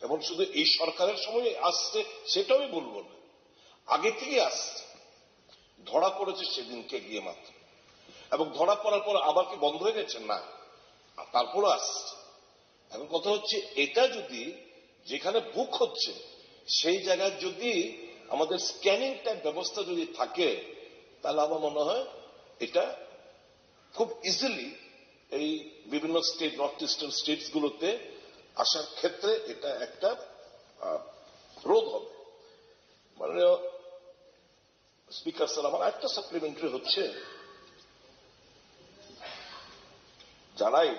এবং শুধু এই সরকারের সময় আসছে সেটা আমি বলবো না, আগে থেকে আসছে। ধরা পড়েছে সেদিনকে গিয়ে মাত্র, এবং ধরা পড়ার পর আবার কি বন্ধ হয়ে গেছে? না, তারপরও আসছে। এখন কথা হচ্ছে, এটা যদি যেখানে বুক হচ্ছে সেই জায়গায় যদি আমাদের স্ক্যানিং টাইপ ব্যবস্থা যদি থাকে, তাহলে আমার মনে হয় এটা খুব ইজিলি এই বিভিন্ন স্টেট, নর্থ ইস্টার্ন স্টেটস গুলোতে আসার ক্ষেত্রে এটা একটা রোধ হবে। মাননীয় স্পিকার স্যার, আমার একটা সাপ্লিমেন্টারি হচ্ছে, যারাই,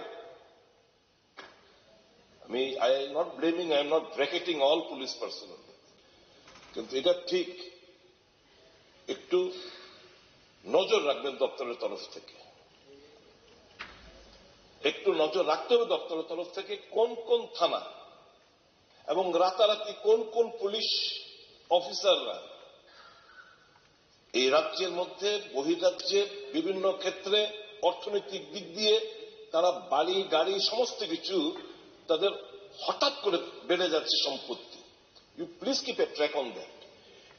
আমি I am not blaming, I am not bracketing all police personnel, কিন্তু এটা ঠিক একটু নজর রাখবেন দপ্তরের তরফ থেকে, একটু নজর রাখতে হবে দপ্তরের তরফ থেকে কোন কোন থানা এবং রাতারাতি কোন কোন পুলিশ অফিসাররা এই রাজ্যের মধ্যে বহির্রাজ্যের বিভিন্ন ক্ষেত্রে অর্থনৈতিক দিক দিয়ে তারা বাড়ি গাড়ি সমস্ত কিছু তাদের হঠাৎ করে বেড়ে যাচ্ছে সম্পত্তি। You please keep a track on that,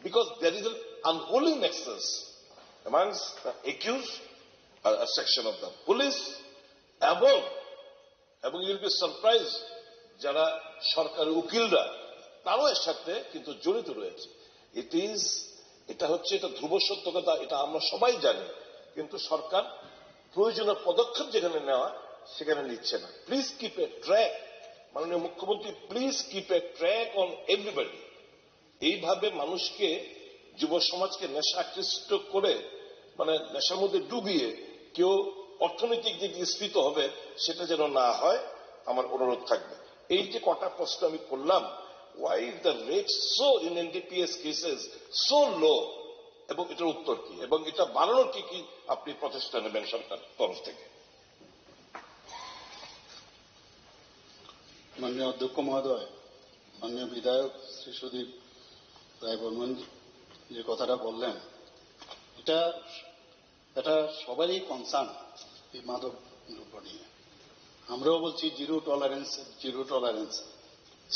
because there is an unholy nexus amongst the accused are a section of the police এবং ইউল বি সারপ্রাইজ যারা সরকারি উকিলরা তারাও এর সাথে কিন্তু জড়িত রয়েছে। এটা হচ্ছে এটা ধ্রুব সত্য কথা, এটা আমরা সবাই জানি, কিন্তু সরকার প্রয়োজনীয় পদক্ষেপ যেখানে নেওয়া সেখানে নিচ্ছে না। প্লিজ কিপ এ ট্র্যাক, মাননীয় মুখ্যমন্ত্রী, please keep a track on everybody. এইভাবে মানুষকে, যুব সমাজকে নেশাকৃষ্ট করে, মানে নেশার মধ্যে ডুবিয়ে কেউ অর্থনৈতিক দিক দিয়ে স্ফীত হবে, সেটা যেন না হয় আমার অনুরোধ থাকবে। এই যে কটা প্রশ্ন আমি করলাম, why is the rate so in NDPS cases so low, এবং এটার উত্তর কি, এবং এটা বাড়ানোর কি কি আপনি প্রচেষ্টা নেবেন সরকার তরফ থেকে? মাননীয় অধ্যক্ষ মহোদয়, মাননীয় বিধায়ক শ্রী সুদীপ রায় বর্মন যে কথাটা বললেন, এটা সবারই কনসার্ন এই মাদক দ্রব্য নিয়ে। আমরাও বলছি জিরো টলারেন্স,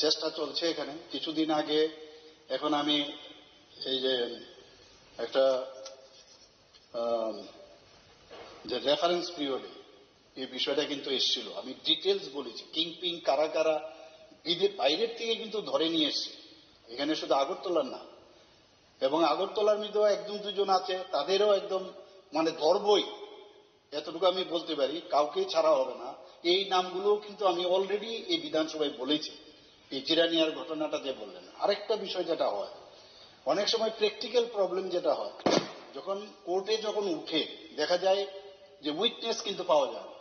চেষ্টা চলছে এখানে। কিছুদিন আগে, এখন আমি এই যে একটা যে রেফারেন্স পিরিয়ডে এই বিষয়টা কিন্তু এসেছিল, আমি ডিটেলস বলেছি, কিংপিং কারা কারা বাইরের থেকে কিন্তু ধরে নিয়ে এসছে, এখানে শুধু আগরতলার না, এবং আগরতলার মধ্যেও একজন দুজন আছে, তাদেরও একদম মানে ধরবই, এতটুকু আমি বলতে পারি, কাউকে ছাড়া হবে না। এই নামগুলো কিন্তু আমি অলরেডি এই বিধানসভায় বলেছি, এই জিরানিয়ার ঘটনাটা যে বললেন। আরেকটা বিষয় যেটা হয়, অনেক সময় প্র্যাকটিক্যাল প্রবলেম যেটা হয়, যখন কোর্টে যখন উঠে দেখা যায় যে উইটনেস কিন্তু পাওয়া যায় না।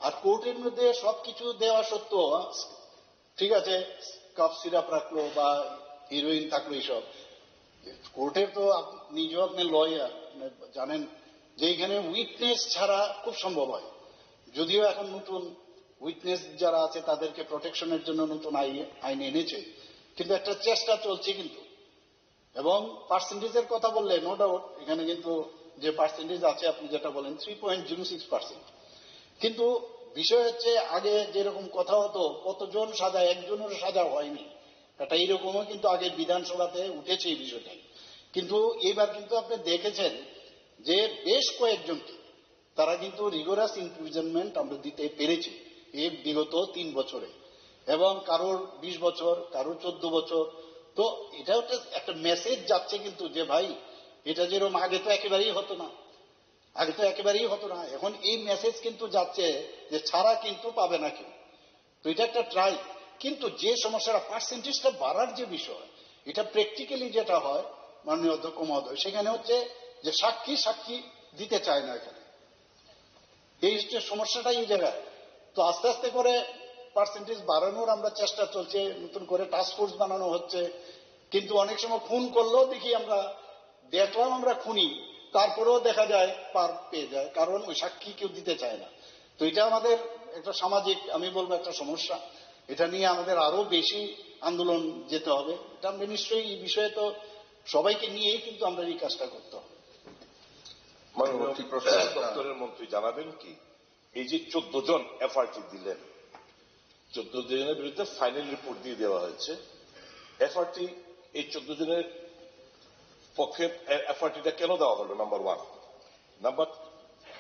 আর কোর্টের মধ্যে সবকিছু দেওয়া সত্ত্বেও, ঠিক আছে কাফ সিরাপ রাখলো বা হিরোইন থাকলো, এইসব কোর্টের তো নিজেও আপনি লয়ার জানেন যে এখানে উইটনেস ছাড়া খুব সম্ভব হয়। যদিও এখন নতুন উইটনেস যারা আছে তাদেরকে প্রোটেকশনের জন্য নতুন আইন এনেছে, কিন্তু একটা চেষ্টা চলছে কিন্তু। এবং পার্সেন্টেজের কথা বললে নো ডাউট এখানে কিন্তু যে পার্সেন্টেজ আছে আপনি যেটা বলেন 3.06%, কিন্তু বিষয় হচ্ছে আগে যেরকম কথা হতো কতজন সাজা, একজনের সাজা হয়নি, এটা এইরকমও কিন্তু আগে বিধানসভাতে উঠেছে এই বিষয়টাই। কিন্তু এইবার কিন্তু আপনি দেখেছেন যে বেশ কয়েকজনকে তারা কিন্তু রিগোরাস ইমপ্রিজনমেন্ট আমরা দিতে পেরেছি এই বিগত 3 বছরে, এবং কারোর 20 বছর, কারোর 14 বছর। তো এটা একটা মেসেজ যাচ্ছে কিন্তু যে ভাই এটা যেরকম আগে তো একেবারেই হতো না, এখন এই মেসেজ কিন্তু যাচ্ছে যে ছাড়া কিন্তু পাবে না কেউ। তো এটা একটা ট্রাই, কিন্তু যে সমস্যাটা পার্সেন্টেজটা বাড়ার যে বিষয়, এটা প্র্যাকটিক্যালি যেটা হয় মাননীয় অধ্যক্ষ মহোদয়, সেখানে হচ্ছে যে সাক্ষী দিতে চায় না এখানে, এই হচ্ছে সমস্যাটা এই জায়গায়। তো আস্তে আস্তে করে পার্সেন্টেজ বাড়ানোর আমরা চেষ্টা চলছে, নতুন করে টাস্ক ফোর্স বানানো হচ্ছে, কিন্তু অনেক সময় খুন করলেও দেখি আমরা খুনি, তারপরেও দেখা যায় পার পেয়ে যায়, কারণ ওই সাক্ষী কেউ দিতে চায় না। তো এটা আমাদের একটা সামাজিক, আমি বলবো একটা সমস্যা, এটা নিয়ে আমাদের আরো বেশি আন্দোলন যেতে হবে। এটা আমরা নিশ্চয়ই এই বিষয়ে তো সবাইকে নিয়েই কিন্তু আমরা এই কাজটা করতে হবে। দপ্তরের মন্ত্রী জানাবেন কি, এই যে 14 জন এফআরটি দিলেন, 14 জনের বিরুদ্ধে ফাইনাল রিপোর্ট দিয়ে দেওয়া হয়েছে, এফআরটি এই 14 জনের পক্ষে এফআরটিটা কেন দেওয়া হলো? নাম্বার 1। নাম্বার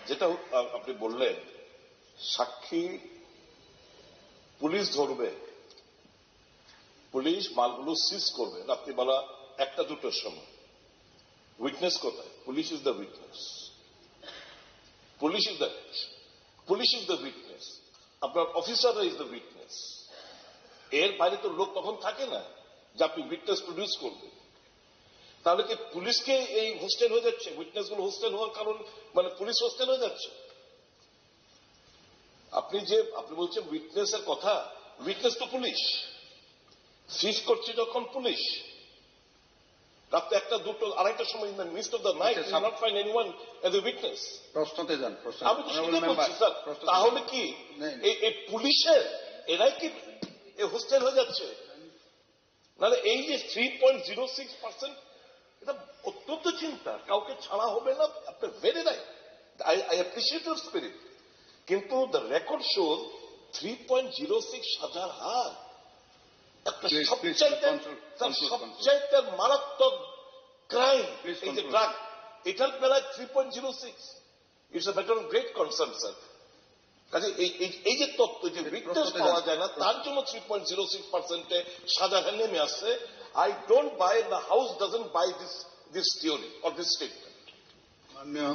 যেটা আপনি বললেন, সাক্ষী পুলিশ ধরবে, পুলিশ মালগুলো সিজ করবে রাত্রিবেলা 1টা-2টোর সময়। উইটনেস কোথায়? Police is the witness, police is the witness, আপনার অফিসাররা ইজ দ্য উইটনেস। এর বাইরে তো লোক তখন থাকে না যে আপনি উইটনেস প্রডিউস করবেন। তাহলে কি পুলিশকে এই হোস্টেল হয়ে যাচ্ছে? উইটনেস গুলো হোস্টেল হওয়ার কারণ মানে পুলিশ হোস্টেল হয়ে যাচ্ছে? আপনি বলছেন উইটনেস এর কথা, উইটনেস তো পুলিশ, সিজ করছে যখন পুলিশ, রাত্রে 1টা-2টো 2:30টার সময় in the mist of the night you not find anyone as a witness. প্রশ্নতে যান। আমি তো সেটাই বলছি স্যার, তাহলে কি এই পুলিশের এরাই কি হোস্টেল হয়ে যাচ্ছে? নাহলে এই যে 3.06%, এটা অত্যন্ত চিন্তা, কাউকে ছাড়া হবে না, আপনার very right, I appreciate your spirit, কিন্তু দ্য রেকর্ড শোজ 3.06 সাজার হার, একটা সবচাইতে মারাত্মক ক্রাইম এই যে ড্রাগ, এটার বেলায় 3.06, it's a matter of great concern sir. কাজে এই যে তত্ত্ব যে উইটনেস পাওয়া যায় না, তার জন্য 3.06% সাজা নেমে আসছে। I don't buy, the house doesn't buy this theory or this statement. মাননীয়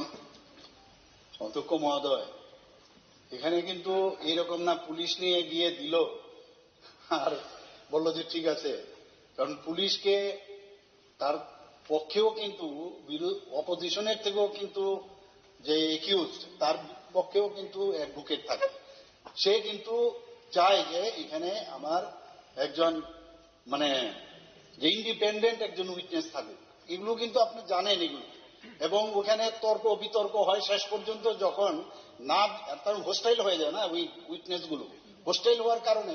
অধ্যক্ষ মহোদয়, এখানে কিন্তু এইরকম না পুলিশ নিয়ে গিয়ে দিল আর বলল যে ঠিক আছে, কারণ পুলিশকে তার পক্ষেও কিন্তু অপোজিশনের থেকেও কিন্তু যে একিউজ তার পক্ষেও কিন্তু অ্যাডভোকেট থাকে। সে কিন্তু চায় যে এখানে আমার একজন মানে যে ইন্ডিপেন্ডেন্ট একজন উইটনেস থাকুক। এগুলো কিন্তু আপনি জানেন এগুলো, এবং ওখানে তর্ক বিতর্ক হয় শেষ পর্যন্ত যখন না তার হোস্টাইল হয়ে যায় না ওই উইটনেস গুলো। হোস্টাইল হওয়ার কারণে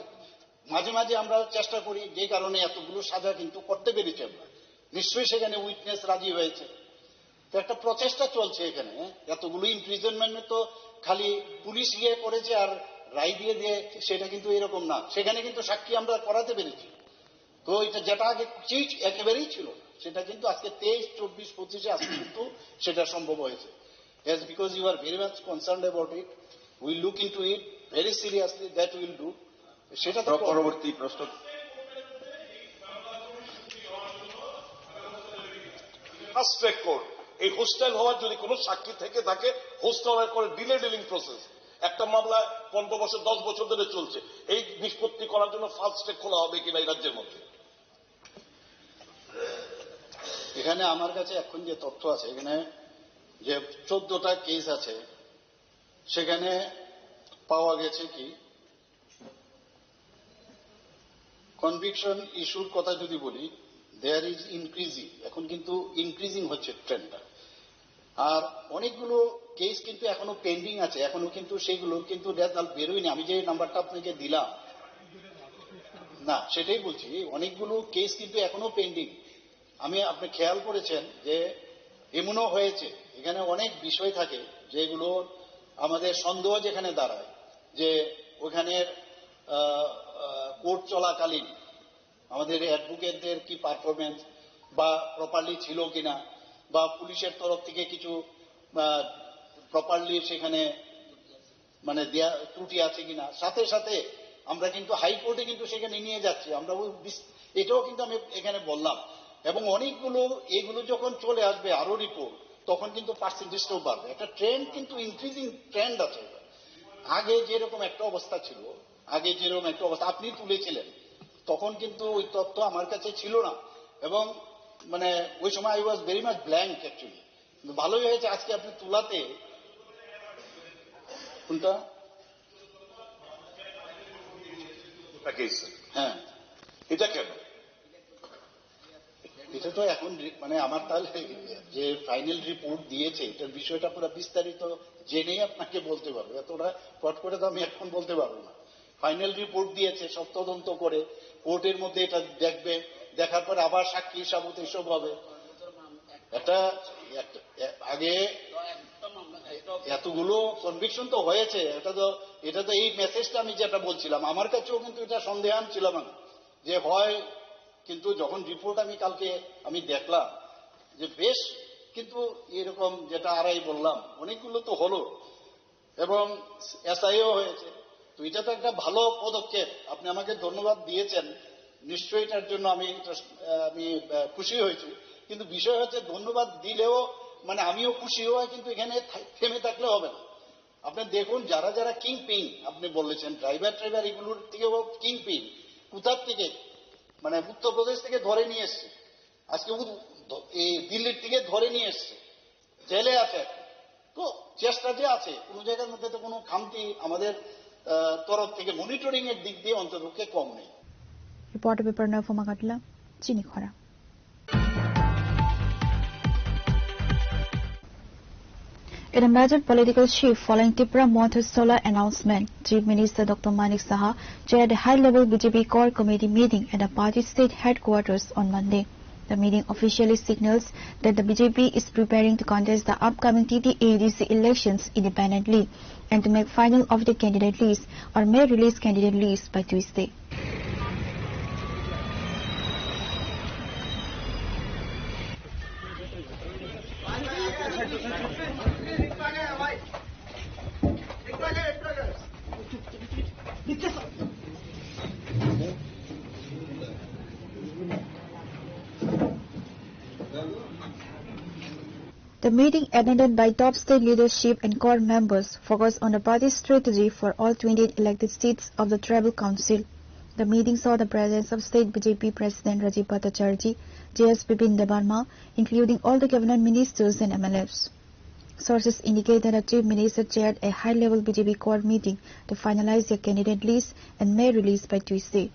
মাঝে মাঝে আমরা চেষ্টা করি, যে কারণে এতগুলো সাজা কিন্তু করতে পেরেছি আমরা। নিশ্চয়ই সেখানে উইটনেস রাজি হয়েছে, তো একটা প্রচেষ্টা চলছে এখানে। এতগুলো ইমপ্রিজনমেন্ট তো খালি পুলিশ ইয়ে করেছে আর রায় দিয়ে দিয়ে সেটা কিন্তু এরকম না, সেখানে কিন্তু সাক্ষী আমরা করাতে পেরেছি। তো এটা যেটা আগে চিজ একেবারেই ছিল সেটা কিন্তু আজকে 23, 24, 25 আজকে কিন্তু সেটা সম্ভব হয়েছে। Yes, because you are very much concerned about it, we look into it very seriously, that we will do. সেটা তো পরবর্তী প্রশ্ন। ফার্স্ট ট্র্যাক কোর্ট, এই হোস্টাইল হওয়ার যদি কোনো সাক্ষী থেকে থাকে, হোস্টাইল করে ডিলে ডিলিং প্রসেস। একটা মামলা 15 বছর 10 বছর ধরে চলছে, এই নিষ্পত্তি করার জন্য ফার্স্ট ট্র্যাক খোলা হবে কিনা এই রাজ্যের মধ্যে? এখানে আমার কাছে এখন যে তথ্য আছে, এখানে যে 14টা কেস আছে, সেখানে পাওয়া গেছে কি কনভিকশন ইস্যুর কথা যদি বলি, দেয়ার ইজ ইনক্রিজিং, এখন কিন্তু ইনক্রিজিং হচ্ছে ট্রেন্ডটা। আর অনেকগুলো কেস কিন্তু এখনো পেন্ডিং আছে, এখনো কিন্তু সেগুলো কিন্তু রেজাল্ট বেরোয়নি। আমি যে নাম্বারটা আপনাকে দিলাম না, সেটাই বলছি, অনেকগুলো কেস কিন্তু এখনো পেন্ডিং। আপনি খেয়াল করেছেন যে এমনও হয়েছে এখানে অনেক বিষয় থাকে যেগুলো আমাদের সন্দেহ যেখানে দাঁড়ায় যে ওখানের কোর্ট চলাকালীন আমাদের অ্যাডভোকেটদের কি পারফরমেন্স বা প্রপারলি ছিল কিনা, বা পুলিশের তরফ থেকে কিছু প্রপারলি সেখানে মানে দেয়া ত্রুটি আছে কিনা। সাথে সাথে আমরা কিন্তু হাইকোর্টে কিন্তু সেখানে নিয়ে যাচ্ছি, আমরা এটাও কিন্তু আমি এখানে বললাম। এবং অনেকগুলো এগুলো যখন চলে আসবে আরো রিপোর্ট, তখন কিন্তু পার্সেন্টেজটাও বাড়বে। একটা ট্রেন্ড কিন্তু ইনক্রিজিং ট্রেন্ড আছে। আগে যেরকম একটা অবস্থা ছিল, আগে যেরকম একটা অবস্থা আপনি তুলেছিলেন, তখন কিন্তু ওই তথ্য আমার কাছে ছিল না, এবং মানে ওই সময় I was very much blank actually. কিন্তু ভালোই হয়েছে আজকে আপনি তুলাতে। কোনটা? হ্যাঁ, এটা কেন? এটা তো এখন মানে আমার তাহলে যে ফাইনাল রিপোর্ট দিয়েছে এটার বিষয়টা পুরো বিস্তারিত জেনেই আপনাকে বলতে পারবো, এতটা পট করে তো আমি এখন বলতে পারবো না। ফাইনাল রিপোর্ট দিয়েছে, সব তদন্ত করে কোর্টের মধ্যে এটা দেখবে, দেখার পর আবার সাক্ষী সাবুত এসব হবে। এটা আগে এতগুলো কনভিকশন তো হয়েছে, এটা তো এই মেসেজটা আমি যেটা বলছিলাম, আমার কাছেও কিন্তু এটা সন্দেহান ছিলাম আমি যে হয়, কিন্তু যখন রিপোর্ট আমি কালকে আমি দেখলাম যে বেশ কিন্তু এরকম যেটা আড়াই বললাম অনেকগুলো তো হলো, এবং এসআইও হয়েছে। তো এটা তো একটা ভালো পদক্ষেপ, আপনি আমাকে ধন্যবাদ দিয়েছেন, নিশ্চয়ই এটার জন্য আমি খুশি হয়েছি। কিন্তু বিষয় হচ্ছে ধন্যবাদ দিলেও মানে আমিও খুশি হওয়া কিন্তু এখানে থেমে থাকলে হবে না। আপনি দেখুন যারা যারা কিং পিং আপনি বলেছেন, ড্রাইভার এগুলোর থেকেও কিং পিং কোথার থেকে, মানে উত্তরপ্রদেশ থেকে ধরে নিয়ে এসছে, আজকে এই দিল্লির থেকে ধরে নিয়ে এসছে, জেলে আছে। তো চেষ্টা যে আছে, কোন জায়গার মধ্যে তো কোনো খামতি আমাদের তরফ থেকে মনিটরিং এর দিক দিয়ে অন্ততপক্ষে কম নেই। রিপোর্ট পেপার নফমা কাটলা চিনি খরা। In a major political shift following Tripura Motor Solar announcement, Chief Minister Dr. Manik Saha chaired a high-level BJP core committee meeting at the party state headquarters on Monday. The meeting officially signals that the BJP is preparing to contest the upcoming TT-ADC elections independently and to make final of the candidate list or may release candidate list by Tuesday. The meeting, attended by top state leadership and core members, focused on the party's strategy for all 28 elected seats of the Tribal Council. The meeting saw the presence of State BJP President Rajiv Bhattacharjee, JS Bipin Debarma, including all the cabinet ministers and MLFs. Sources indicate that the chief minister chaired a high-level BJP core meeting to finalize their candidate list and may release by Tuesday.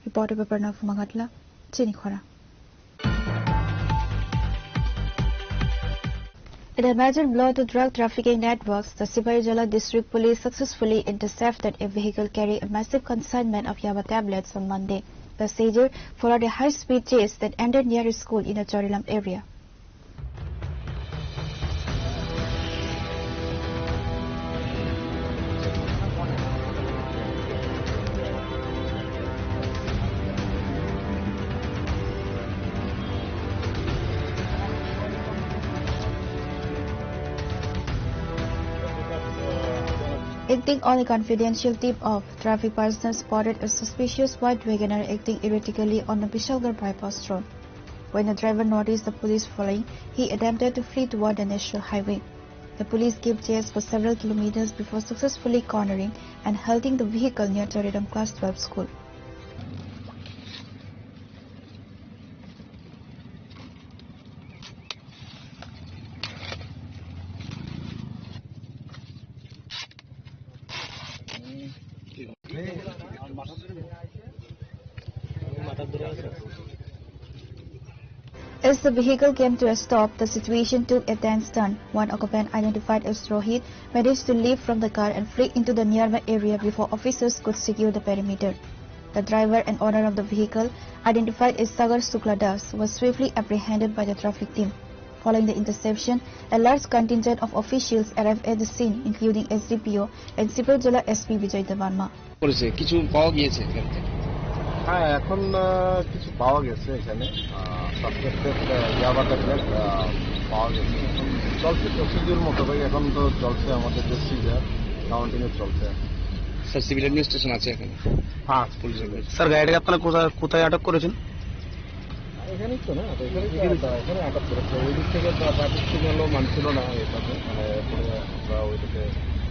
Reporter by Pranav Magatla, Chinikhora. In a major blow to drug trafficking networks, the Sipaijala District Police successfully intercepted a vehicle carrying a massive consignment of Yaba tablets on Monday. The seizure followed a high-speed chase that ended near a school in the Chorilam area. Acting on a confidential tip-off, traffic personnel spotted a suspicious white Wagoner acting erratically on the Bishalgarh bypass road. When the driver noticed the police following, he attempted to flee toward the national highway. The police gave chase for several kilometers before successfully cornering and halting the vehicle near Chorilam Class 12 school. As the vehicle came to a stop, the situation took a tense turn. One occupant, identified as Rohit, managed to leap from the car and flee into the nearby area before officers could secure the perimeter. The driver and owner of the vehicle, identified as Sagar Sukladas, was swiftly apprehended by the traffic team. Following the interception, a large contingent of officials arrived at the scene, including SDPO and Sipaijala SP Vijay Debarma. হ্যাঁ এখন কিছু পাওয়া গেছে এখানে suspected ইয়াবা tablet পাওয়া গেছে চলছে প্রসিডিউর মোতাবেক এখন তো চলছে আমাদের যে সিজার কাউন্টিং এ চলছে স্যার সিভিল অ্যাডমিনিস্ট্রেশন আছে এখানে হ্যাঁ পুলিশের স্যার গাড়িটাকে আপনারা কোথায় আটক করেছেন এখানেই তো না এখানে আটক করেছে ওই দিক থেকে ট্রাফিক সিগন্যালও মানছিল না এটাতে মানে আমরা ওইটাতে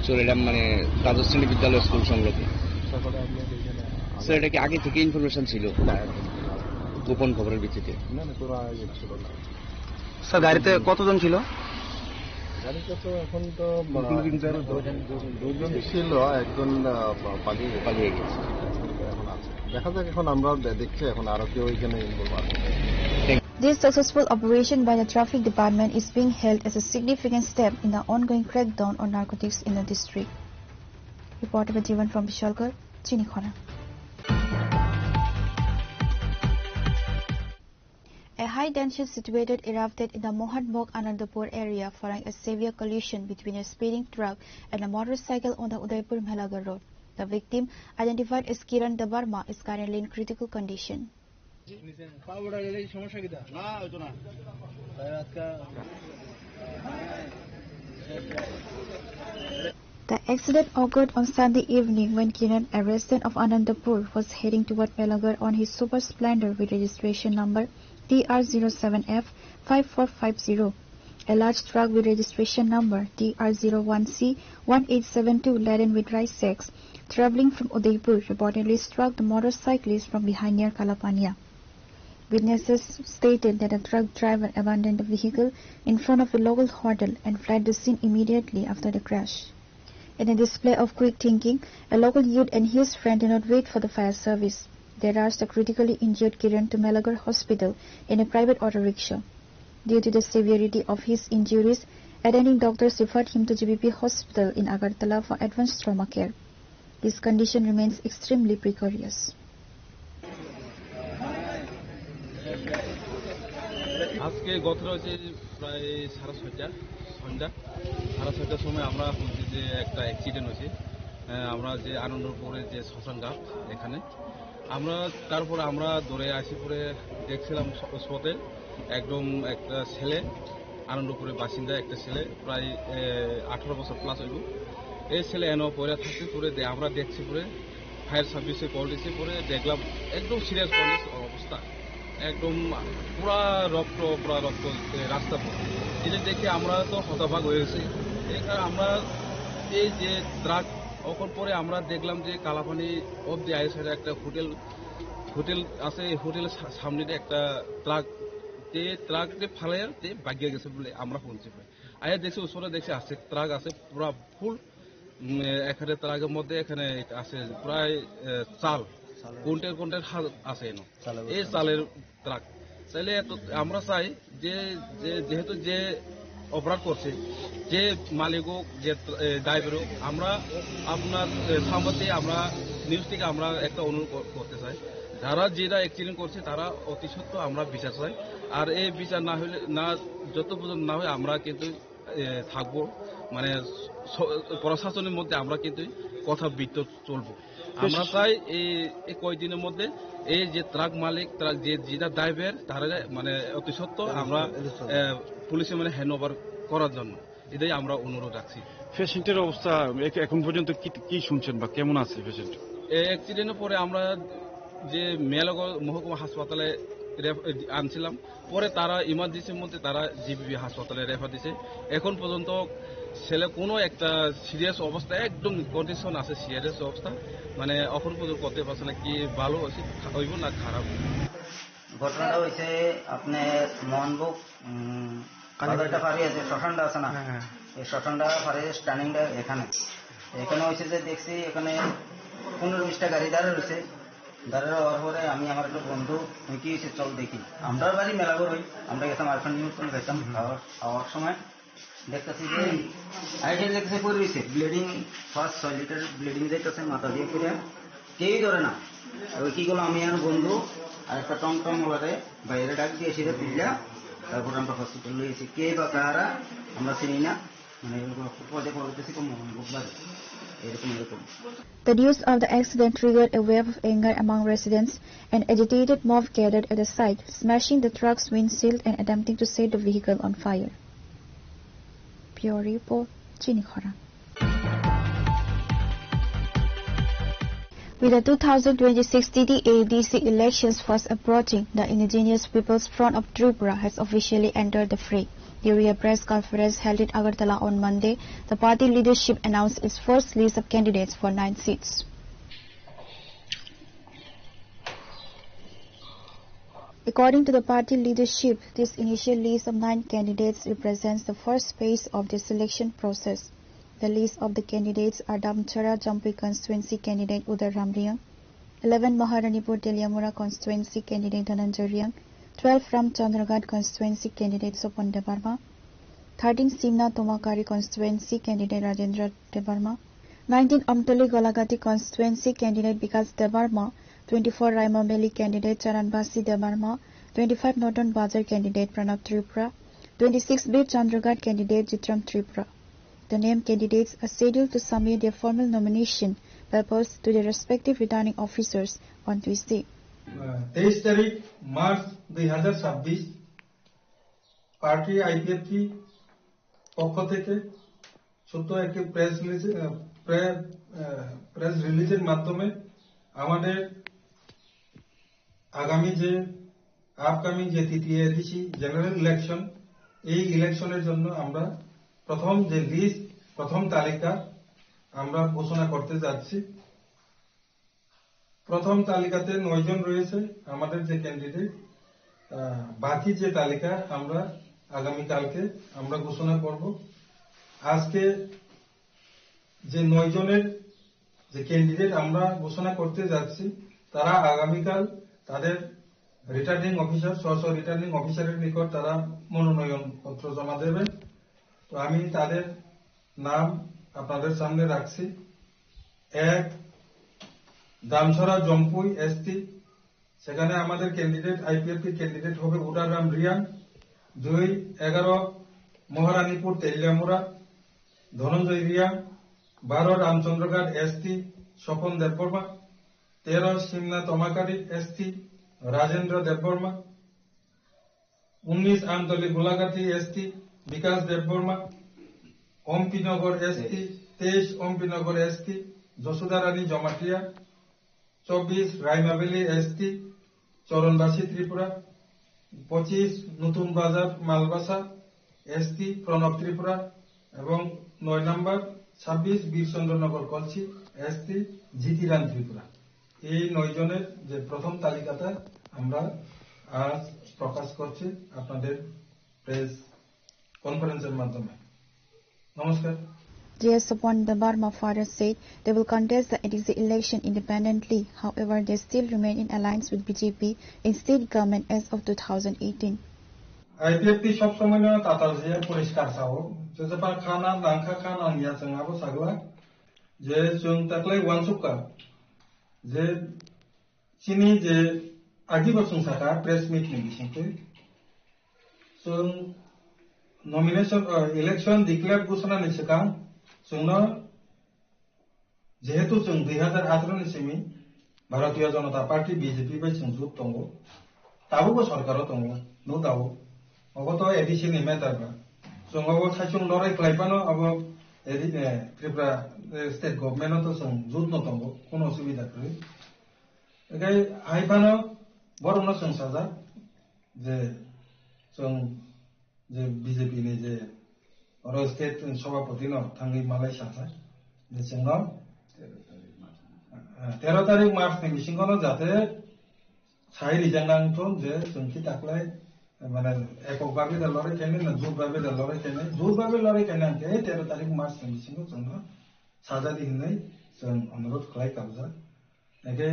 চরিলাম মানে দ্বাদশ শ্রেণী বিদ্যালয় স্কুল সংলগ্ন স্যার এটা কি আগে থেকে ইনফরমেশন ছিল গোপন খবরের ভিত্তিতে স্যার গাড়িতে কতজন ছিল গাড়িতে তো এখন তো দুজন ছিল একজন পালিয়ে গেছে এখন আছে দেখা যাক এখন আমরা দেখছি এখন আরো কেউ এখানে ইনভলভ আছে This successful operation by the Traffic Department is being hailed as a significant step in the ongoing crackdown on narcotics in the district. Reporter by Jivan from Bishalgarh, Chinikhora. A high tension situation erupted in the Mohanbog Anandapur area following a severe collision between a speeding truck and a motorcycle on the Udaipur Melagar road. The victim, identified as Kiran Debarma, is currently in critical condition. The accident occurred on Sunday evening when Kiran, a resident of Anandapur, was heading toward Melagar on his Super Splendor with registration number TR07F5450. A large truck with registration number TR01C1872 laden with rice sacks traveling from Udaipur reportedly struck the motorcyclist from behind near Kalapania. Witnesses stated that the truck driver abandoned the vehicle in front of a local hotel and fled the scene immediately after the crash. In a display of quick thinking, a local youth and his friend did not wait for the fire service. They rushed the critically injured Kiran to Melagar Hospital in a private auto rickshaw. Due to the severity of his injuries, attending doctors referred him to GBP Hospital in Agartala for advanced trauma care. His condition remains extremely precarious. আজকে গতরা হচ্ছে প্রায় 6:30 সন্ধ্যা 6:30টার সময় আমরা শুনছি যে একটা accident হয়েছে। আমরা যে আনন্দপুরে যে শ্মশান ঘাট এখানে আমরা তারপরে আমরা দৌড়ে আসি পরে দেখছিলাম স্পটে একদম একটা ছেলে আনন্দপুরের বাসিন্দা একটা ছেলে প্রায় 18 বছর প্লাস হইব। এই ছেলে এনে পড়ে থাকতে পরে আমরা দেখছি পরে ফায়ার সার্ভিসে কল দিয়েছি পরে দেখলাম একদম সিরিয়াস অবস্থা, একদম পুরা রক্ত রাস্তা পড়ে। এটা দেখে আমরা তো হতবাক হয়েছি। এখানে আমরা এই যে ট্রাক ওখান পরে আমরা দেখলাম যে কালাপানি অব্দি আইসাইডে একটা হোটেল আছে, এই হোটেলের সামনে একটা ট্রাক ফালাইয়া বাগিয়ে গেছে বলে আমরা শুনছি। আয়া দেখছি ওসরে দেখছি আছে ট্রাক আছে পুরা ফুল। এখানে ট্রাকের মধ্যে এখানে আছে প্রায় চাল কোনটের হাল আছে এই চালের ট্রাক। তাইলে আমরা চাই যে যেহেতু যে অপরাধ করছে যে মালিক হোক যে ড্রাইভার হোক, আমরা আপনার সাংবাদিক আমরা নিউজ থেকে আমরা একটা অনুরোধ করতে চাই, যারা যেটা অ্যাক্সিডেন্ট করছে তারা অতি সত্ত্বর আমরা বিচার চাই। আর এই বিচার না হলে যত পর্যন্ত না হয় আমরা কিন্তু থাকবো, মানে প্রশাসনের মধ্যে আমরা কিন্তু কথা বিদ্যুৎ চলবো। আমরা চাই এই কয়েকদিনের মধ্যে এই যে ট্রাক মালিক ট্রাক যেটা ড্রাইভার তারা মানে অতি সত্ত্বর আমরা পুলিশে মানে হ্যান্ড ওভার করার জন্য এটাই আমরা অনুরোধ রাখছি। পেশেন্টের অবস্থা এখন পর্যন্ত কি শুনছেন বা কেমন আছে পেশেন্ট? এই অ্যাক্সিডেন্টের পরে আমরা যে মেলগড় মহকুমা হাসপাতালে আনছিলাম, পরে তারা ইমার্জেন্সির মধ্যে তারা জিবিবি হাসপাতালে রেফার দিছে। এখন পর্যন্ত ছেলে কোনো একটা সিরিয়াস অবস্থা একদম কন্ডিশন আছে, সিরিয়াস অবস্থা, মানে এখন পর্যন্ত করতে পারছে না কি ভালো হইব না খারাপ। ঘটনাটা হয়েছে আপনার মোহনবুক কালারটা পারি আছে শ্মশানটা আছে না, এই শ্মশানটা পারি স্ট্যান্ডিংটা এখানে হয়েছে যে দেখছি এখানে 15-20টা গাড়ি দাঁড়া রয়েছে। দাঁড়ার হওয়ার পরে আমি আমার একটা বন্ধু কি হয়েছে চল দেখি, আমরা বাড়ি মেলাগড় হই, আমরা গেতাম আরফান নিউজ করে গেতাম খাওয়ার সময় দেখতেছি যে আইডিয়া দেখতে পড়ে রয়েছে ব্লিডিং, ফার্স্ট 6 লিটার ব্লিডিং যাইতেছে মাথা দিয়ে করে কেউই ধরে না। ওই কি করলো আমি আর বন্ধু আর একটা টমটম ওলারে বাইরে ডাক দিয়ে এসে তুললা, তারপর আমরা হসপিটাল লইছি। কে বা কারা আমরা চিনি না, মানে পদে পড়তেছি বুকবার এরকম। The news of the accident triggered a wave of anger among residents. An agitated mob gathered at the site, smashing the truck's windshield and attempting to set the vehicle on fire. Pure report, Chini Khora. With the 2026 TT-ADC elections fast approaching, the Indigenous Peoples Front of Tripura has officially entered the fray. During a press conference held in Agartala on Monday, the party leadership announced its first list of candidates for 9 seats. According to the party leadership, this initial list of 9 candidates represents the first phase of the selection process. The list of the candidates are Damchara Jampi constituency candidate Udar Ramriang, 11 Maharanipur Teliamura constituency candidate Dhananjay Riang, 12 from Chandragarh constituency candidate Sopan Debarma, 13 Simna Tomakari constituency candidate Rajendra Debarma, 19 Amtoli Golagati constituency candidate Vikas Debarma, 24 Raimameli candidate Charanbasi Debarma, 25 Northern Bazar candidate Pranab Tripura, 26 Bir Chandragarh candidate Jitram Tripura. The named candidates are scheduled to submit their formal nomination papers to their respective returning officers on Tuesday. 23 তারিখ March 2026 party IPFT পক্ষ থেকে ছোট একটি press রিলিজের মাধ্যমে আমাদের আগামী যে upcoming যে TT-ADC জেনারেল ইলেকশন, এই ইলেকশনের জন্য আমরা প্রথম তালিকা আমরা ঘোষণা করতে যাচ্ছি। প্রথম তালিকাতে 9 জন রয়েছে আমাদের যে ক্যান্ডিডেট। বাকি যে তালিকা আমরা আগামীকালকে আমরা ঘোষণা করব। আজকে যে 9 জনের যে ক্যান্ডিডেট আমরা ঘোষণা করতে যাচ্ছি তারা আগামীকাল তাদের রিটার্নিং অফিসার স্ব রিটার্নিং অফিসারের নিকট তারা মনোনয়ন পত্র জমা দেবেন। তো আমি তাদের নাম আপনাদের সামনে রাখছি। 1 দামছড়া জম্পুই এসটি, সেখানে আমাদের ক্যান্ডিডেট আইপিএফটি ক্যান্ডিডেট হবে উদারাম রিয়াং। 2 11 মহারানীপুর তেলিয়ামুড়া ধনঞ্জয় রিয়া, 12 Ramchandraghat ST Swapan Debbarma, 13 Simna Tamakari ST Rajendra Debbarma, 19 Amtali Golaghati ST Bikash Debbarma, Ampinagar ST 23 Ampinagar ST Jashoda Rani Jamatia, 24 Raima Valley ST Charanbasi Tripura, 25 Natun বাজার মালবাসা এসটি প্রণব ত্রিপুরা এবং 9 নম্বর 26 বীরচন্দ্রনগর কলসি এসটি জিতিরাম ত্রিপুরা। এই 9 জনের যে প্রথম তালিকাটা আমরা আজ প্রকাশ করছি আপনাদের প্রেস কনফারেন্সের মাধ্যমে। নমস্কার। GS Supon Debarma further said they will contest the ADC election independently. However, they still remain in alliance with BJP in state government as of 2018. IPFT সব সময় না তাতাজিয়া পরিষ্কার সাও যেসব খানা লাংখা খানা নিয়া जोंहाबो सागला जे जों ताकलाय वानसुका जे चिनी जे आगिबो संसाका प्रेस मीट नि बिसिंते जों नमिनेशन इलेक्शन डिक्लेयर घोषणा नि सिगां जोंनो जेहेतु जों 2018 नि Simi Bharatiya Janata party BJP bye जों जुग दङ दाबो सरकाराव दङ नो दाबो अबत एडिसि नि मेटारबा जों अब साइसुं लराय खालायबानो अब त्रिपुरा स्टेट गभर्नमेन्ट जों जुग न दङ कोनो असुबिदा गैया एकाय आइबानो बरनो जों साजा जे जों जे बीजेपी नि जे और स्टेट सभापति न थांगै मालाय साजा जे जोंनो 13 तारिख मार्च नि बिसिंगनो जाते साइ रिजांनांथ जे जोंखि दाखलाय माने एকক भाबे लराय केने न जुग भाबे लराय केने के 13 तारिख मार्च नि बिसिंगो जोंनो साजा दिनै जों अनुरोध खालाय काबजा एके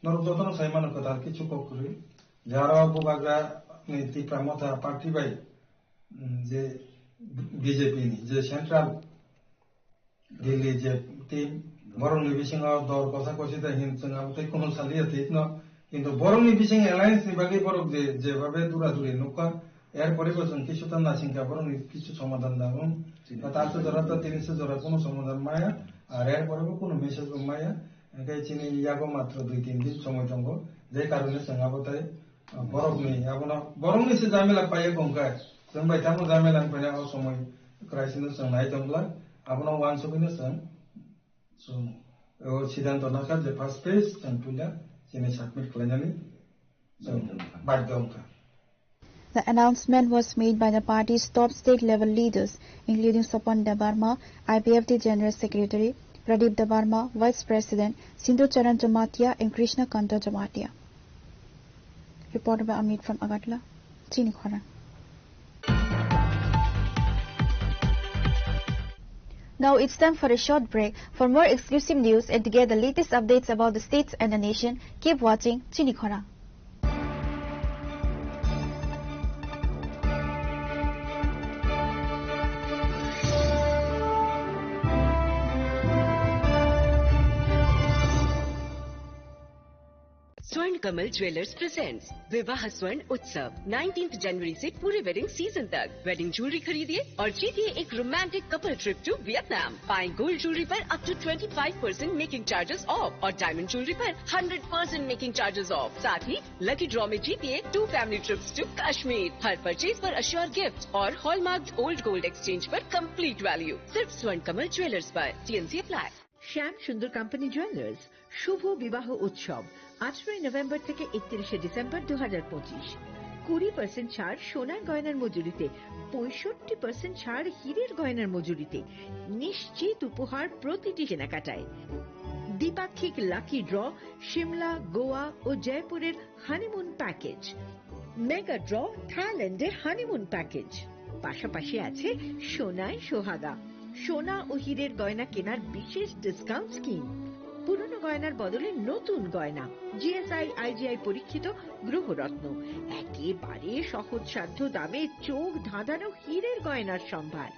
नर जतन साइमान कथा किछु ककरि जारा बुबाग्रा नि तिप्रामथा पार्टी बाय जे बीजेपी नि जे सेंट्रल दिल्ली जे टीम बरंनि बिसिङाव दर कसा कसिदा हिन जोंहाबो तै कोनो सालिया थिन किन्तु बरंनि बिसिङ एलायन्स नि बागै बरक जे जेभाबे दुरादुरि नुका एर परेबो जों किछुता नासिंका बरंनि किछु समाधान दागोन तारसो जरा त 300 जरा कोनो समाधान माया आर एर परेबो कोनो मेसेज माया एकाय चिनि यागो मात्र 2-3 दिन समय दंगो जे कारणे जोंहाबो तै बरकनि आबोना बरंनि से जामेला पायो गंगा जों बायथामो जामेला फैना अ समय क्राइसिस जों नाय दंब्ला आबोना वान सबिनो जों सिद्धांत नाका जे फर्स्ट पेज जों तुला जिनि सबमिट खालायनानै जों बायदोंखा। The announcement was made by the party's top state-level leaders, including Supon Debarma, IPFT General Secretary, Pradeep Debarma, Vice President, Sindhu Charan Jamatia, and Krishna Kanta Jamatia. Reported by Amit from Agartala, Chinikhara. Now it's time for a short break. For more exclusive news and to get the latest updates about the states and the nation, keep watching Chinikhara. स्वर्ण Kamal jewellers presents विवाह स्वर्ण उत्सव 19 जनवरी से पूरे wedding season तक wedding jewellery खरीदिए और जीतिए एक romantic couple trip to Vietnam. पाएं गोल्ड ज्वेलरी पर up to 25% making charges off और डायमंड ज्वेलरी पर 100% मेकिंग चार्जेस ऑफ। साथ ही लकी ड्रॉ में जीतिए 2 फैमिली ट्रिप्स टू कश्मीर। हर परचेज पर अश्योर गिफ्ट और हॉलमार्क ओल्ड गोल्ड एक्सचेंज पर कंप्लीट वैल्यू सिर्फ स्वर्ण कमल ज्वेलर्स पर। TNC apply. Shyam Sundar company jewellers শুভ বিবাহ উৎসব 18 নভেম্বর থেকে 31 ডিসেম্বর 2025। 20% ছাড় সোনার গয়নার মজুরিতে, 65% ছাড় হীরের গয়নার মজুরিতে, নিশ্চিত উপহার প্রতিটি কেনাকাটায়। দ্বিপাক্ষিক লাকি ড্র, শিমলা, গোয়া ও জয়পুরের হানিমুন প্যাকেজ, মেগা ড্র থাইল্যান্ডে হানিমুন প্যাকেজ। পাশাপাশি আছে সোনায় সোহাগা, সোনা ও হীরের গয়না কেনার বিশেষ ডিসকাউন্ট স্কিম। পুরনো গয়নার বদলে নতুন গয়না, GSI IGI পরীক্ষিত গ্রহরত্ন, একেবারে সহজসাধ্য দামে চোখ ধাঁধানো হীরের গয়নার সম্ভার।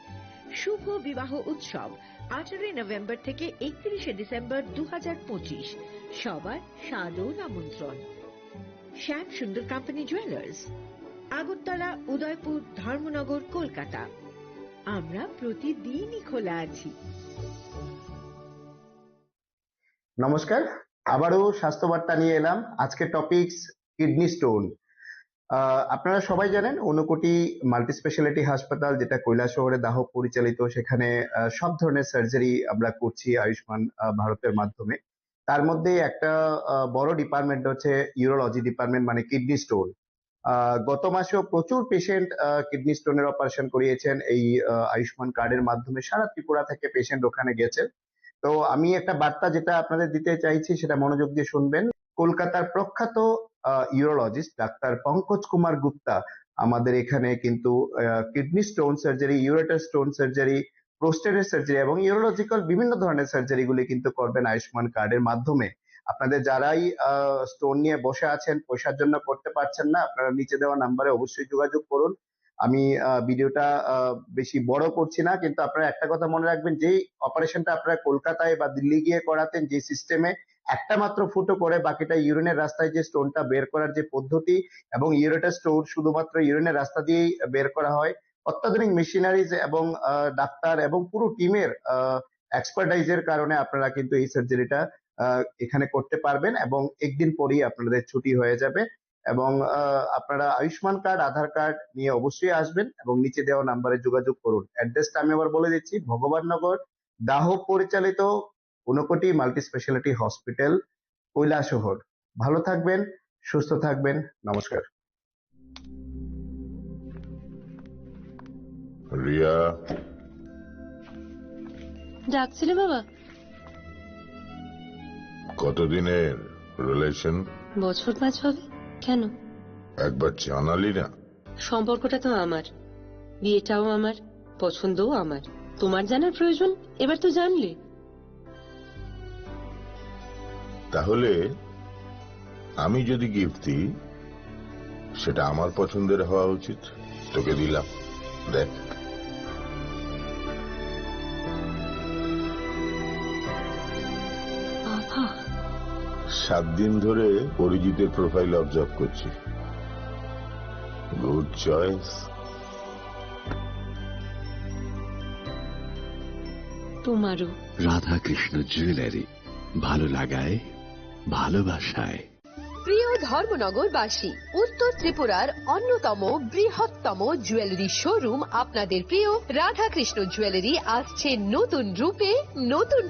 শুভ বিবাহ উৎসব 18 নভেম্বর থেকে 31 ডিসেম্বর 2025। সবার সাদর আমন্ত্রণ। শ্যাম সুন্দর কোম্পানি জুয়েলার্স, আগরতলা, উদয়পুর, ধর্মনগর, কলকাতা। আমরা প্রতিদিনই খোলা আছি। নমস্কার, আবারও স্বাস্থ্যবার্তা নিয়ে এলাম। আজকে টপিকস কিডনি স্টোন। আপনারা সবাই জানেন ঊনকোটি মাল্টি স্পেশালিটি হাসপাতাল, যেটা কৈলাসহরে দাহ পরিচালিত, সেখানে সব ধরনের সার্জারি আমরা করছি আয়ুষ্মান ভারতের মাধ্যমে। তার মধ্যে একটা বড় ডিপার্টমেন্ট হচ্ছে ইউরোলজি ডিপার্টমেন্ট, মানে কিডনি স্টোন। গত মাসেও প্রচুর পেশেন্ট কিডনি স্টোনের অপারেশন করিয়েছেন এই আয়ুষ্মান কার্ডের মাধ্যমে। সারা ত্রিপুরা থেকে পেশেন্ট ওখানে গেছে। তো আমি একটা বার্তা যেটা আপনাদের দিতে চাইছি সেটা মনোযোগ দিয়ে শুনবেন। কলকাতার প্রখ্যাত ইউরোলজিস্ট ডাক্তার পঙ্কজ কুমার গুপ্তা আমাদের এখানে কিন্তু kidney stone surgery, ureter stone surgery, প্রোস্টেটের সার্জারি এবং ইউরোলজিক্যাল বিভিন্ন ধরনের সার্জারি গুলি কিন্তু করবেন আয়ুষ্মান কার্ডের মাধ্যমে। আপনাদের যারাই স্টোন নিয়ে বসে আছেন, পয়সার জন্য করতে পারছেন না, আপনারা নিচে দেওয়া নাম্বারে অবশ্যই যোগাযোগ করুন। আমি ভিডিওটা বেশি বড় করছি না, কিন্তু আপনারা একটা কথা মনে রাখবেন, যেই অপারেশনটা আপনারা কলকাতায় বা দিল্লি গিয়ে করাতেন, যে সিস্টেমে একটা মাত্র ফুটো করে বাকিটা ইউরিনের রাস্তায় যে স্টোনটা বের করার যে পদ্ধতি, এবং ইউরেটার স্টোন শুধুমাত্র ইউরিনের রাস্তা দিয়েই বের করা হয়, অত্যাধুনিক মেশিনারিজ এবং ডাক্তার এবং পুরো টিমের এক্সপার্টাইজের কারণে আপনারা কিন্তু এই সার্জারিটা এখানে করতে পারবেন এবং একদিন পরেই আপনাদের ছুটি হয়ে যাবে। এবং আপনারা আয়ুষ্মান কার্ড, আধার কার্ড নিয়ে অবশ্যই আসবেন এবং নিচে দেওয়া নাম্বারে যোগাযোগ করুন। অ্যাড্রেসটা আমি আবার বলে দিচ্ছি, ভগবাননগর দাহ পরিচালিত Unakoti multi speciality hospital, Kailashahar. ভালো থাকবেন, সুস্থ থাকবেন, নমস্কার। রিয়া, ডাকছিলে বাবা? কতদিনের রিলেশন? বছর 5 হবে। কেন? একবার জানালি না? সম্পর্কটা তো আমার, বিয়েটাও আমার, পছন্দও আমার। তোমার জানার প্রয়োজন, এবার তো জানলে। তাহলে আমি যদি গিফট দিই, সেটা আমার পছন্দের হওয়া উচিত। তোকে দিলাম, দেখ। বাবা, 7 দিন ধরে অরিজিতের প্রোফাইল অবজার্ভ করছি। Good choice. তোমারও। রাধাকৃষ্ণ জুয়েলারি, ভালো লাগায়, ভালোবাসায়। প্রিয় ধর্মনগরবাসী, উত্তর ত্রিপুরার অন্যতম বৃহত্তম জুয়েলারি শোরুম আপনাদের প্রিয় রাধাকৃষ্ণ জুয়েলারি আসছে নতুন রূপে, নতুন